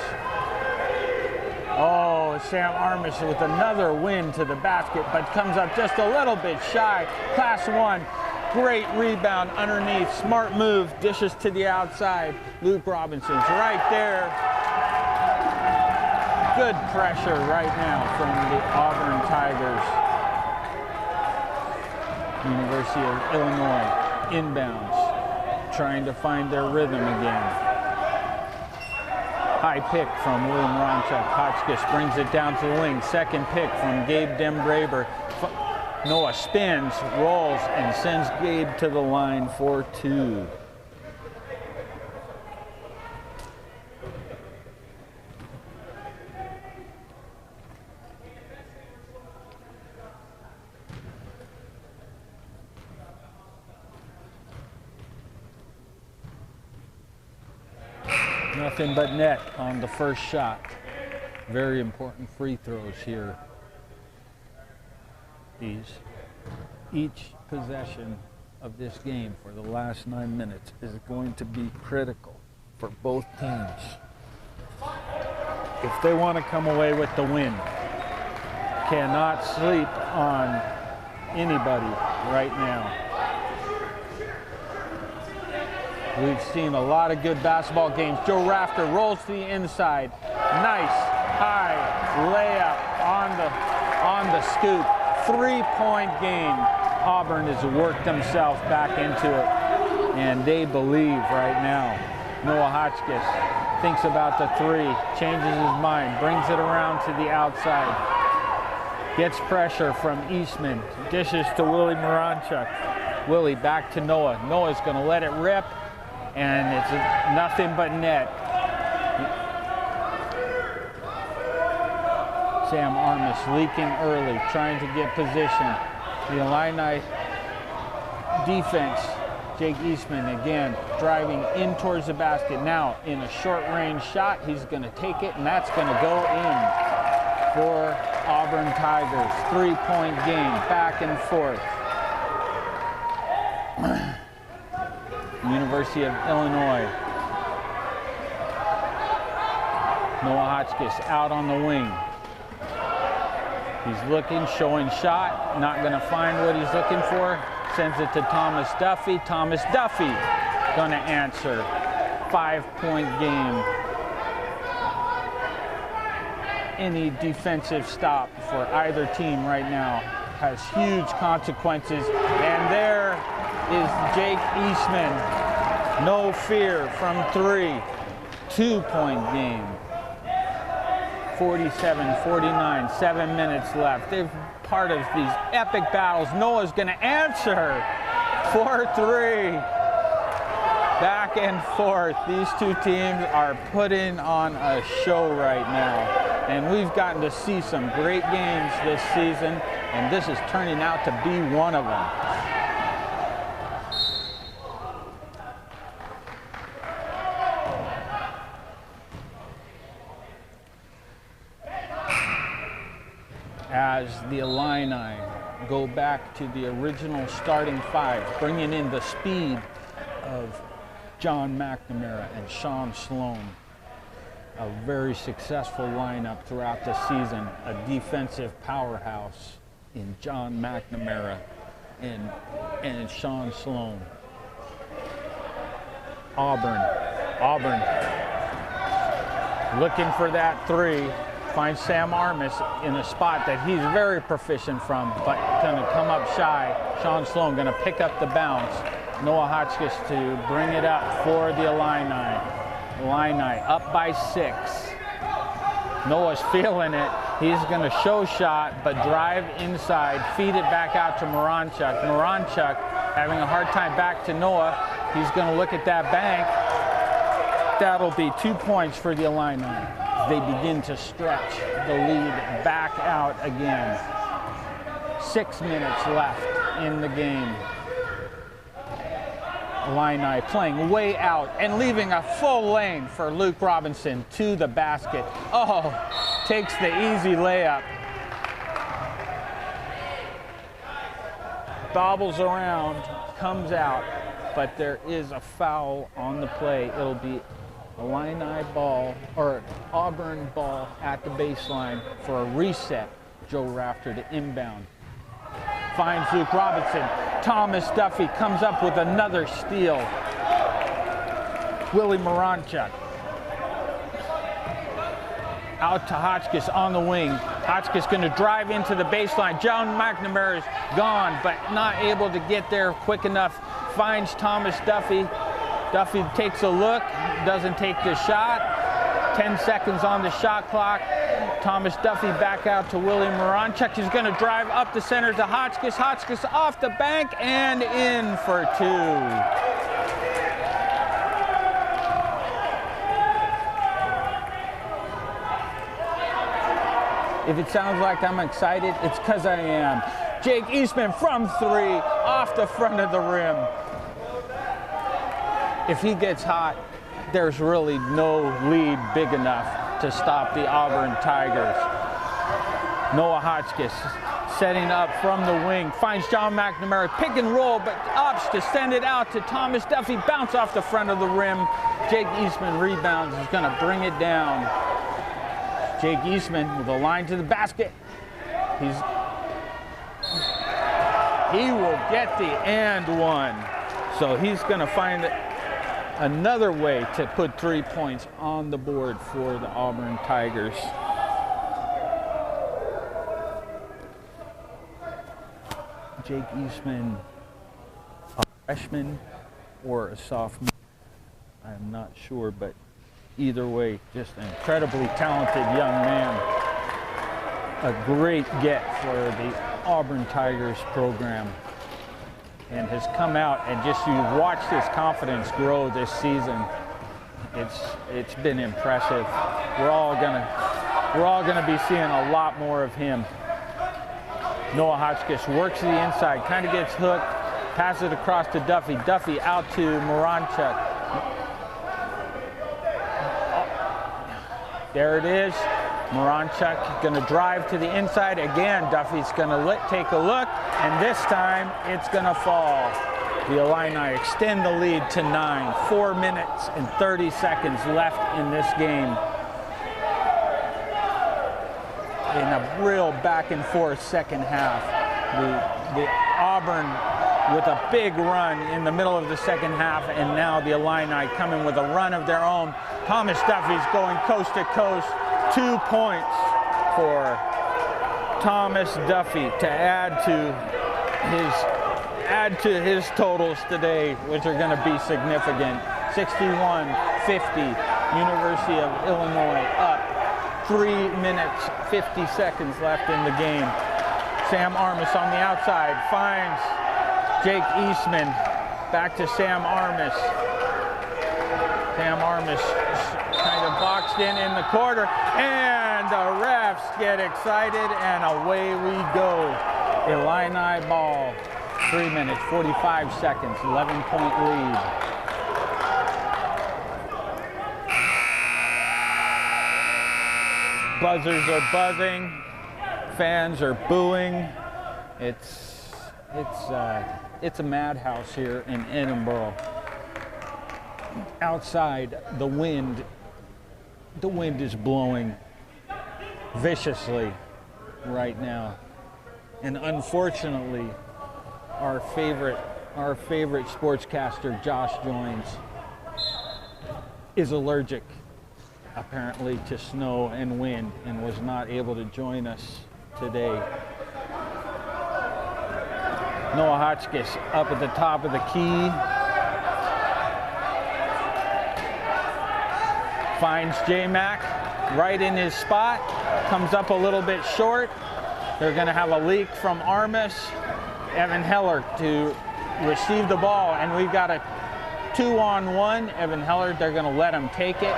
Oh, Sam Armis with another win to the basket, but comes up just a little bit shy. Class 1. Great rebound underneath, smart move, dishes to the outside. Luke Robinson's right there. Good pressure right now from the Auburn Tigers. University of Illinois inbounds, trying to find their rhythm again. High pick from William Ronchuk. Hotchkiss brings it down to the wing. Second pick from Gabe Dembraber. Noah spins, rolls, and sends Gabe to the line for 2. Nothing but net on the first shot. Very important free throws here. Each possession of this game for the last 9 minutes is going to be critical for both teams. If they want to come away with the win, cannot sleep on anybody right now. We've seen a lot of good basketball games. Joe Rafter rolls to the inside. Nice high layup on the scoop. 3-point game. Auburn has worked themselves back into it, and they believe right now. Noah Hotchkiss thinks about the 3, changes his mind, brings it around to the outside, gets pressure from Eastman, dishes to Willie Moranchuk. Willie back to Noah. Noah's going to let it rip, and it's nothing but net. Sam Armis leaking early, trying to get position. The Illini defense, Jake Eastman again driving in towards the basket. Now in a short range shot, he's going to take it, and that's going to go in for Auburn Tigers. 3-point game, back and forth. University of Illinois. Noah Hotchkiss out on the wing. He's looking, showing shot, not going to find what he's looking for. Sends it to Thomas Duffy. Thomas Duffy going to answer. 5-point game. Any defensive stop for either team right now has huge consequences. And there is Jake Eastman. No fear from 3. 2-point game. 47-49, 7 minutes left. They're part of these epic battles. Noah's going to answer for 3. Back and forth. These two teams are putting on a show right now. And we've gotten to see some great games this season, and this is turning out to be one of them. As the Illini go back to the original starting 5, bringing in the speed of John McNamara and Sean Sloan. A very successful lineup throughout the season. A defensive powerhouse in John McNamara and Sean Sloan. Auburn looking for that 3. Finds Sam Armis in a spot that he's very proficient from, but going to come up shy. Sean Sloan going to pick up the bounce. Noah Hotchkiss to bring it up for the Illini. Illini up by 6. Noah's feeling it. He's going to show shot, but drive inside, feed it back out to Moranchuk. Moranchuk having a hard time back to Noah. He's going to look at that bank. That'll be 2 points for the Illini. They begin to stretch the lead back out again. 6 minutes left in the game. Illini playing way out and leaving a full lane for Luke Robinson to the basket. Oh, takes the easy layup. Bobbles around, comes out, but there is a foul on the play. It'll be Illini ball, or Auburn ball at the baseline for a reset. Joe Rafter to inbound. Finds Luke Robinson. Thomas Duffy comes up with another steal. Willie Moranchuk. Out to Hotchkiss on the wing. Hotchkiss going to drive into the baseline. John McNamara is gone, but not able to get there quick enough. Finds Thomas Duffy. Duffy takes a look, doesn't take the shot. 10 seconds on the shot clock. Thomas Duffy back out to Willie Moranchuk. He's going to drive up the center to Hotchkiss. Hotchkiss off the bank and in for 2. If it sounds like I'm excited, it's because I am. Jake Eastman from 3, off the front of the rim. If he gets hot, there's really no lead big enough to stop the Auburn Tigers. Noah Hotchkiss setting up from the wing, finds John McNamara, pick and roll, but opts to send it out to Thomas Duffy, bounce off the front of the rim. Jake Eastman rebounds, is gonna bring it down. Jake Eastman with a line to the basket. He will get the and one. So he's gonna find another way to put 3 points on the board for the Auburn Tigers. Jake Eastman, a freshman or a sophomore, I'm not sure, but either way, just an incredibly talented young man. A great get for the Auburn Tigers program. And has come out and just you watch his confidence grow this season. It's been impressive. We're all gonna be seeing a lot more of him. Noah Hotchkiss works to the inside, kind of gets hooked, passes it across to Duffy. Duffy out to Moranchuk. There it is. Moranchuk gonna drive to the inside again. Duffy's gonna take a look, and this time it's gonna fall. The Illini extend the lead to 9. 4 minutes and 30 seconds left in this game. In a real back and forth second half. The Auburn with a big run in the middle of the second half, and now the Illini coming with a run of their own. Thomas Duffy's going coast to coast. 2 points for Thomas Duffy to add to his totals today, which are going to be significant. 61-50, University of Illinois up. 3 minutes, 50 seconds left in the game. Sam Armis on the outside finds Jake Eastman. Back to Sam Armis. Sam Armis kind of boxed in the corner, and the refs get excited, and away we go. Illini ball. 3 minutes, 45 seconds, 11-point lead. Buzzers are buzzing, fans are booing. It's a madhouse here in Edinboro. Outside, the wind is blowing viciously right now, and unfortunately, our favorite sportscaster Josh Joins is allergic apparently to snow and wind and was not able to join us today. Noah Hotchkiss up at the top of the key. Finds J-Mac right in his spot. Comes up a little bit short. They're going to have a leak from Armis. Evan Heller to receive the ball, and we've got a 2-on-1. Evan Heller, they're going to let him take it.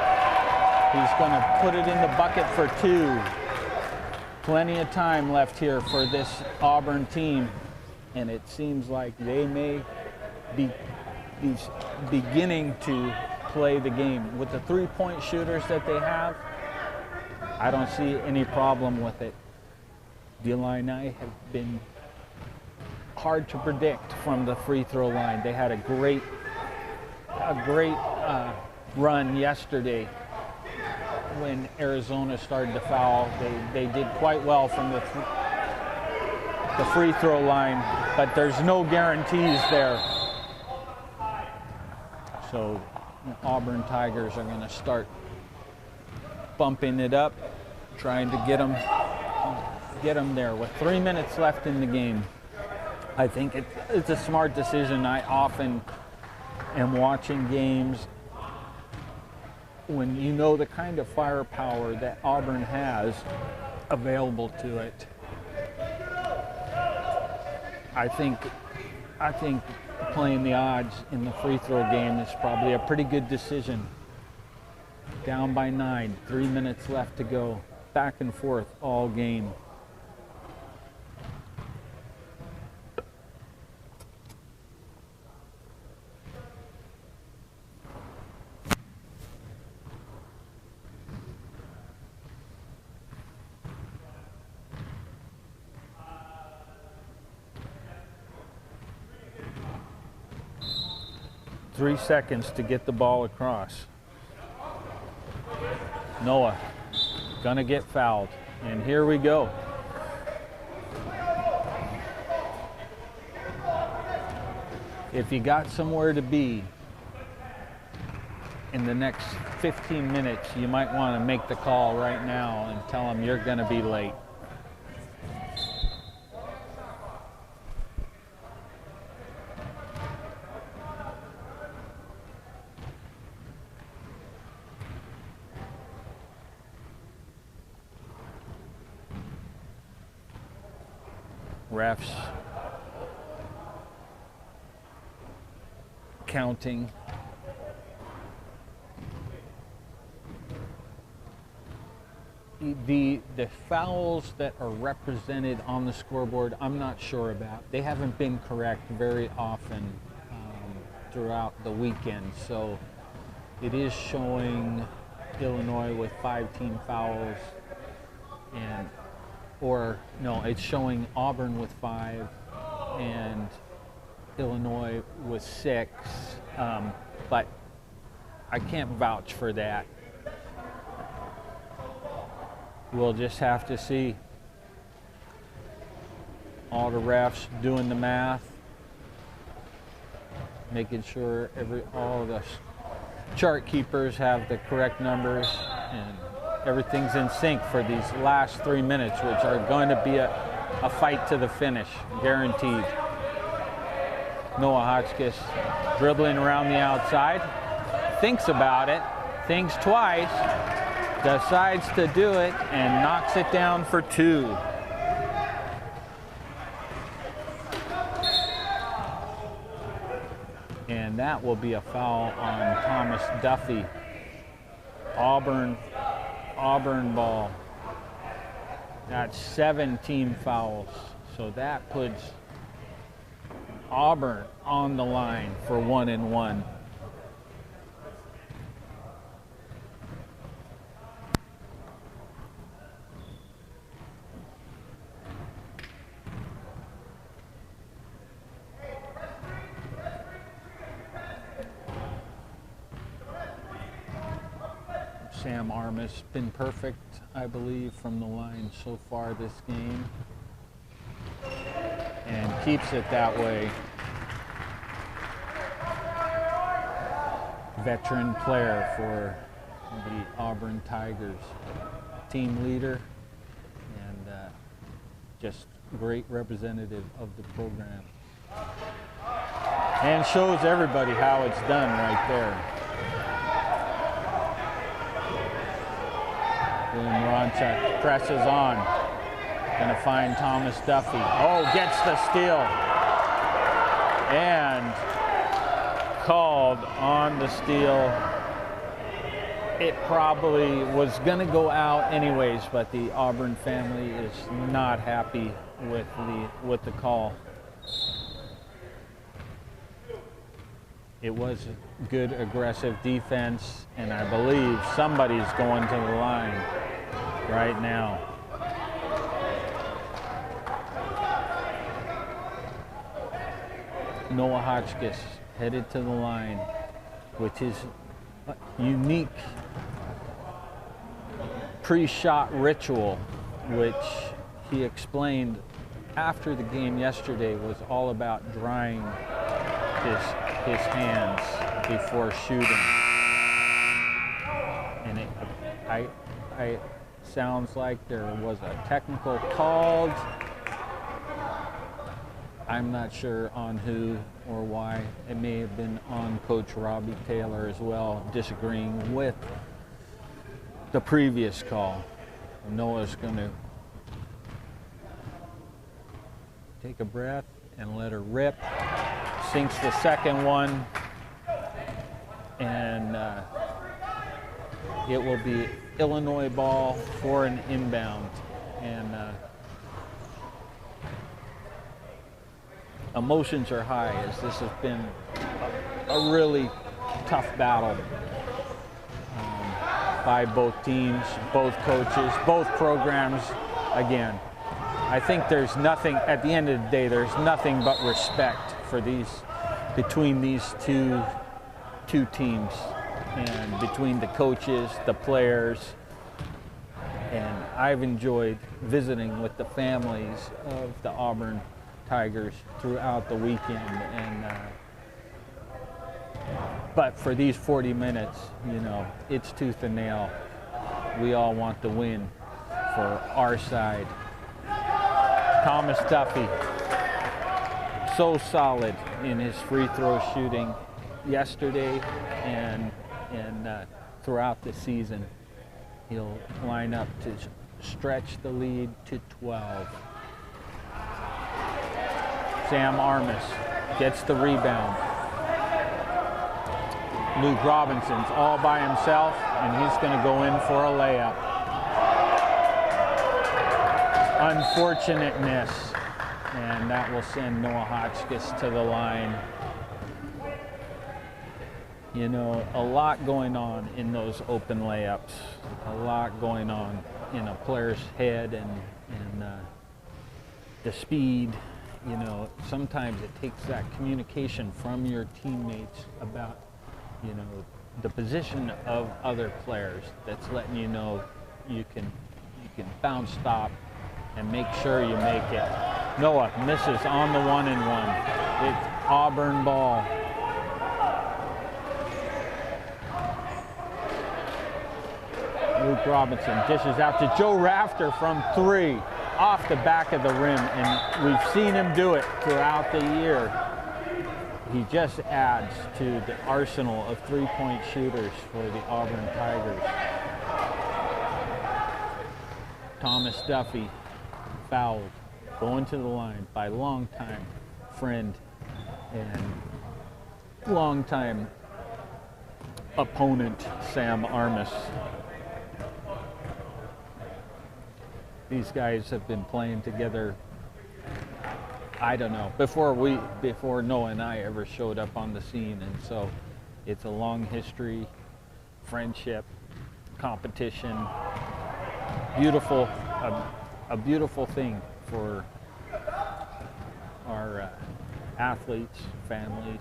He's going to put it in the bucket for 2. Plenty of time left here for this Auburn team, and it seems like they may be beginning to play the game. With the 3-point shooters that they have, I don't see any problem with it. The Illini have been hard to predict from the free throw line. They had a great run yesterday when Arizona started to foul. They did quite well from the free throw line, but there's no guarantees there. So Auburn Tigers are going to start bumping it up, trying to get them there with 3 minutes left in the game. I think it's a smart decision. I often am watching games when you know the kind of firepower that Auburn has available to it. I think playing the odds in the free throw game is probably a pretty good decision. Down by 9, 3 minutes left to go. Back and forth all game. Three seconds to get the ball across. Noah gonna get fouled, and here we go. If you got somewhere to be in the next 15 minutes, you might want to make the call right now and tell them you're gonna be late. Refs counting. The fouls that are represented on the scoreboard, I'm not sure about. They haven't been correct very often throughout the weekend. So it is showing Illinois with 5 team fouls, it's showing Auburn with 5 and Illinois with 6, but I can't vouch for that. We'll just have to see. All the refs doing the math, making sure all the chart keepers have the correct numbers, and everything's in sync for these last 3 minutes, which are going to be a fight to the finish, guaranteed. Noah Hotchkiss dribbling around the outside, thinks about it, thinks twice, decides to do it, and knocks it down for 2. And that will be a foul on Thomas Duffy. Auburn ball. That's 7 team fouls. So that puts Auburn on the line for 1-and-1. Sam Armis been perfect, I believe, from the line so far this game, and keeps it that way. Veteran player for the Auburn Tigers, team leader, and just great representative of the program. And shows everybody how it's done right there. William Moronchuk presses on. Gonna find Thomas Duffy. Oh, gets the steal. And called on the steal. It probably was going to go out anyways, but the Auburn family is not happy with the call. It was good aggressive defense, and I believe somebody's going to the line right now. Noah Hotchkiss headed to the line with his unique pre-shot ritual, which he explained after the game yesterday was all about drying his hands before shooting. And it sounds like there was a technical called. I'm not sure on who or why. It may have been on Coach Robbie Taylor as well, disagreeing with the previous call. Noah's going to take a breath and let her rip. Sinks the second one, and it will be Illinois ball for an inbound. And emotions are high, as this has been a really tough battle by both teams, both coaches, both programs. Again, I think there's nothing, at the end of the day, there's nothing but respect for between these two teams, and between the coaches, the players. And I've enjoyed visiting with the families of the Auburn Tigers throughout the weekend, and but for these 40 minutes, you know, it's tooth and nail. We all want the win for our side. Thomas Duffy, so solid in his free throw shooting yesterday and throughout the season. He'll line up to stretch the lead to 12. Sam Armis gets the rebound. Luke Robinson's all by himself, and he's going to go in for a layup. Unfortunateness, and that will send Noah Hotchkiss to the line. You know, a lot going on in those open layups. A lot going on in a player's head, and the speed. You know, sometimes it takes that communication from your teammates about, you know, the position of other players that's letting you know you can bounce, stop, and make sure you make it. Noah misses on the 1-and-1. It's Auburn ball. Luke Robinson dishes out to Joe Rafter from 3, off the back of the rim, and we've seen him do it throughout the year. He just adds to the arsenal of three-point shooters for the Auburn Tigers. Thomas Duffy fouled, going to the line by longtime friend and longtime opponent Sam Armis. These guys have been playing together, I don't know, before Noah and I ever showed up on the scene, and so it's a long history, friendship, competition, beautiful, a beautiful thing for our athletes, families,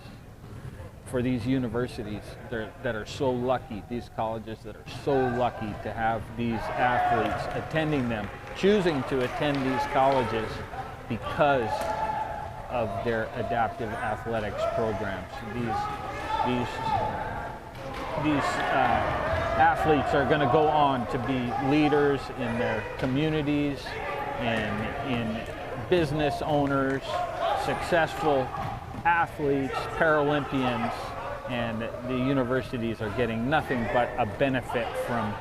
for these universities that are so lucky, these colleges that are so lucky to have these athletes attending them, choosing to attend these colleges because of their adaptive athletics programs. These athletes are going to go on to be leaders in their communities and in business owners, successful athletes, Paralympians, and the universities are getting nothing but a benefit from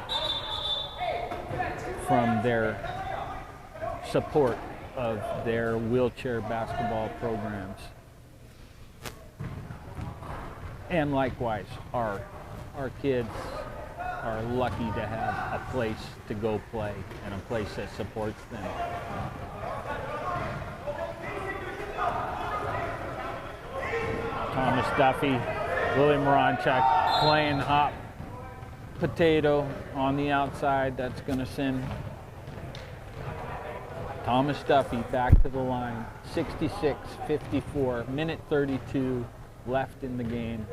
their support of their wheelchair basketball programs. And likewise, our kids are lucky to have a place to go play and a place that supports them. Thomas Duffy, Willie Moronchuk playing hot potato on the outside. That's going to send Thomas Duffy back to the line. 66-54, minute 32 left in the game.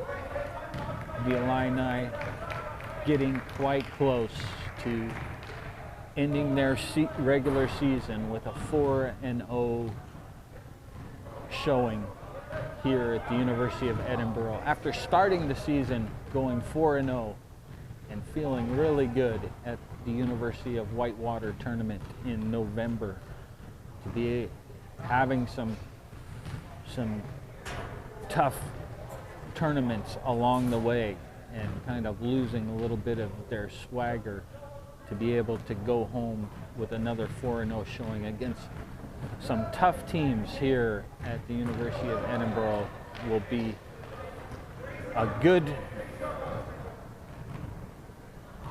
The Illini getting quite close to ending their regular season with a 4-0 showing here at the University of Edinboro. After starting the season going 4-0 and feeling really good at the University of Whitewater tournament in November, to be having some tough tournaments along the way and kind of losing a little bit of their swagger, to be able to go home with another 4-0 showing against some tough teams here at the University of Edinboro will be a good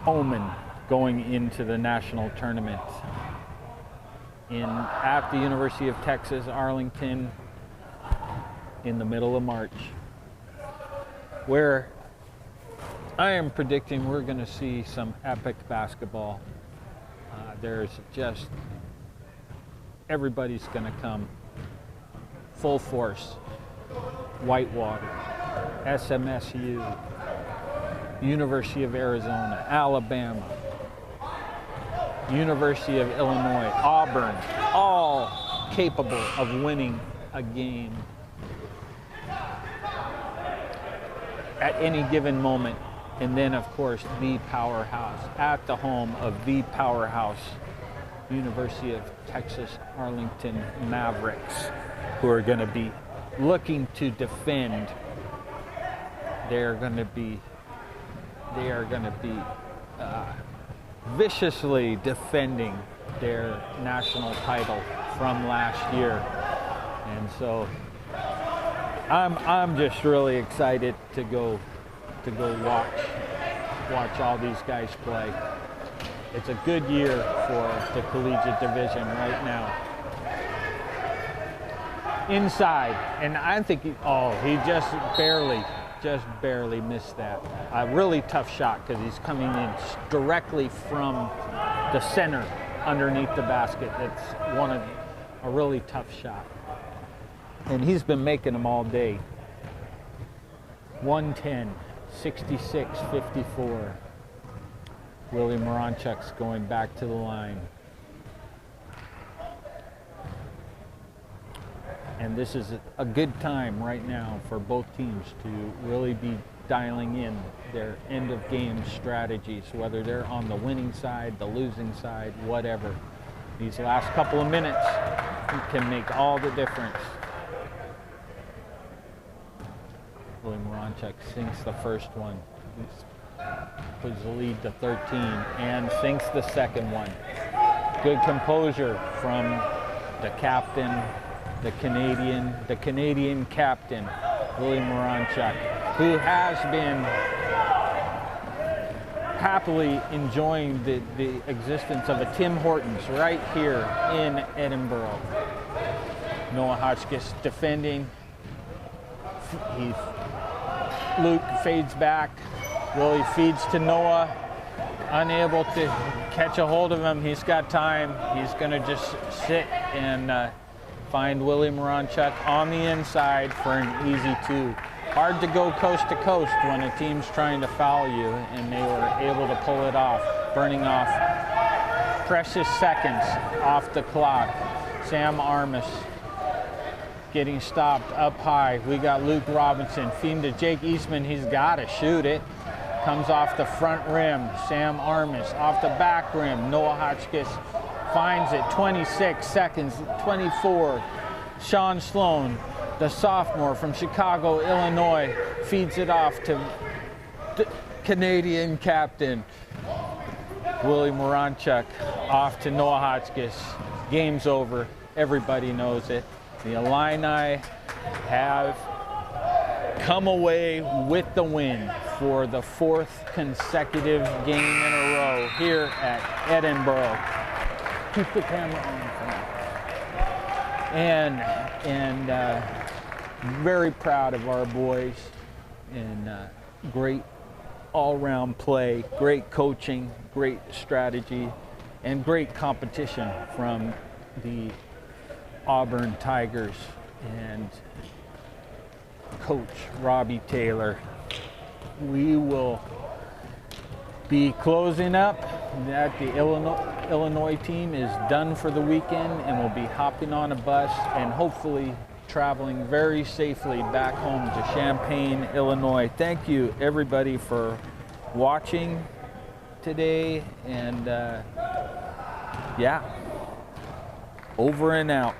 omen going into the national tournament at the University of Texas, Arlington, in the middle of March, where I am predicting we're going to see some epic basketball. There's just, everybody's going to come full force. Whitewater, SMSU, University of Arizona, Alabama, University of Illinois, Auburn, all capable of winning a game at any given moment. And then, of course, the powerhouse at the home of the powerhouse, University of Texas Arlington Mavericks, who are going to be looking to defend. They are going to be viciously defending their national title from last year. And so I'm just really excited to go watch all these guys play. It's a good year for the collegiate division right now. Inside, and I think he just barely missed that. A really tough shot because he's coming in directly from the center underneath the basket. It's a really tough shot. And he's been making them all day. 110, 66, 54. Willie Moronchuk's going back to the line. And this is a good time right now for both teams to really be dialing in their end of game strategies, whether they're on the winning side, the losing side, whatever. These last couple of minutes can make all the difference. Willie Moronchuk sinks the first one, puts the lead to 13, and sinks the second one. Good composure from the captain, the Canadian captain, Willie Moronchuk, who has been happily enjoying the existence of a Tim Hortons right here in Edinboro. Noah Hotchkiss defending. Luke fades back. Willie feeds to Noah. Unable to catch a hold of him. He's got time. He's going to just sit and find Willie Moronchuk on the inside for an easy two. Hard to go coast to coast when a team's trying to foul you, and they were able to pull it off, burning off precious seconds off the clock. Sam Armis getting stopped up high. We got Luke Robinson feeding to Jake Eastman. He's got to shoot it. Comes off the front rim. Sam Armis off the back rim. Noah Hotchkiss finds it. 26 seconds, 24. Sean Sloan, the sophomore from Chicago, Illinois, feeds it off to the Canadian captain, Willie Moronchuk, off to Noah Hotchkiss. Game's over. Everybody knows it. The Illini have come away with the win for the 4th consecutive game in a row here at Edinboro. Keep the camera on for me. And very proud of our boys, and great all-round play, great coaching, great strategy, and great competition from the Auburn Tigers and Coach Robbie Taylor. We will be closing up. That the Illinois team is done for the weekend, and we'll be hopping on a bus and hopefully traveling very safely back home to Champaign, Illinois. Thank you everybody for watching today, and yeah, over and out.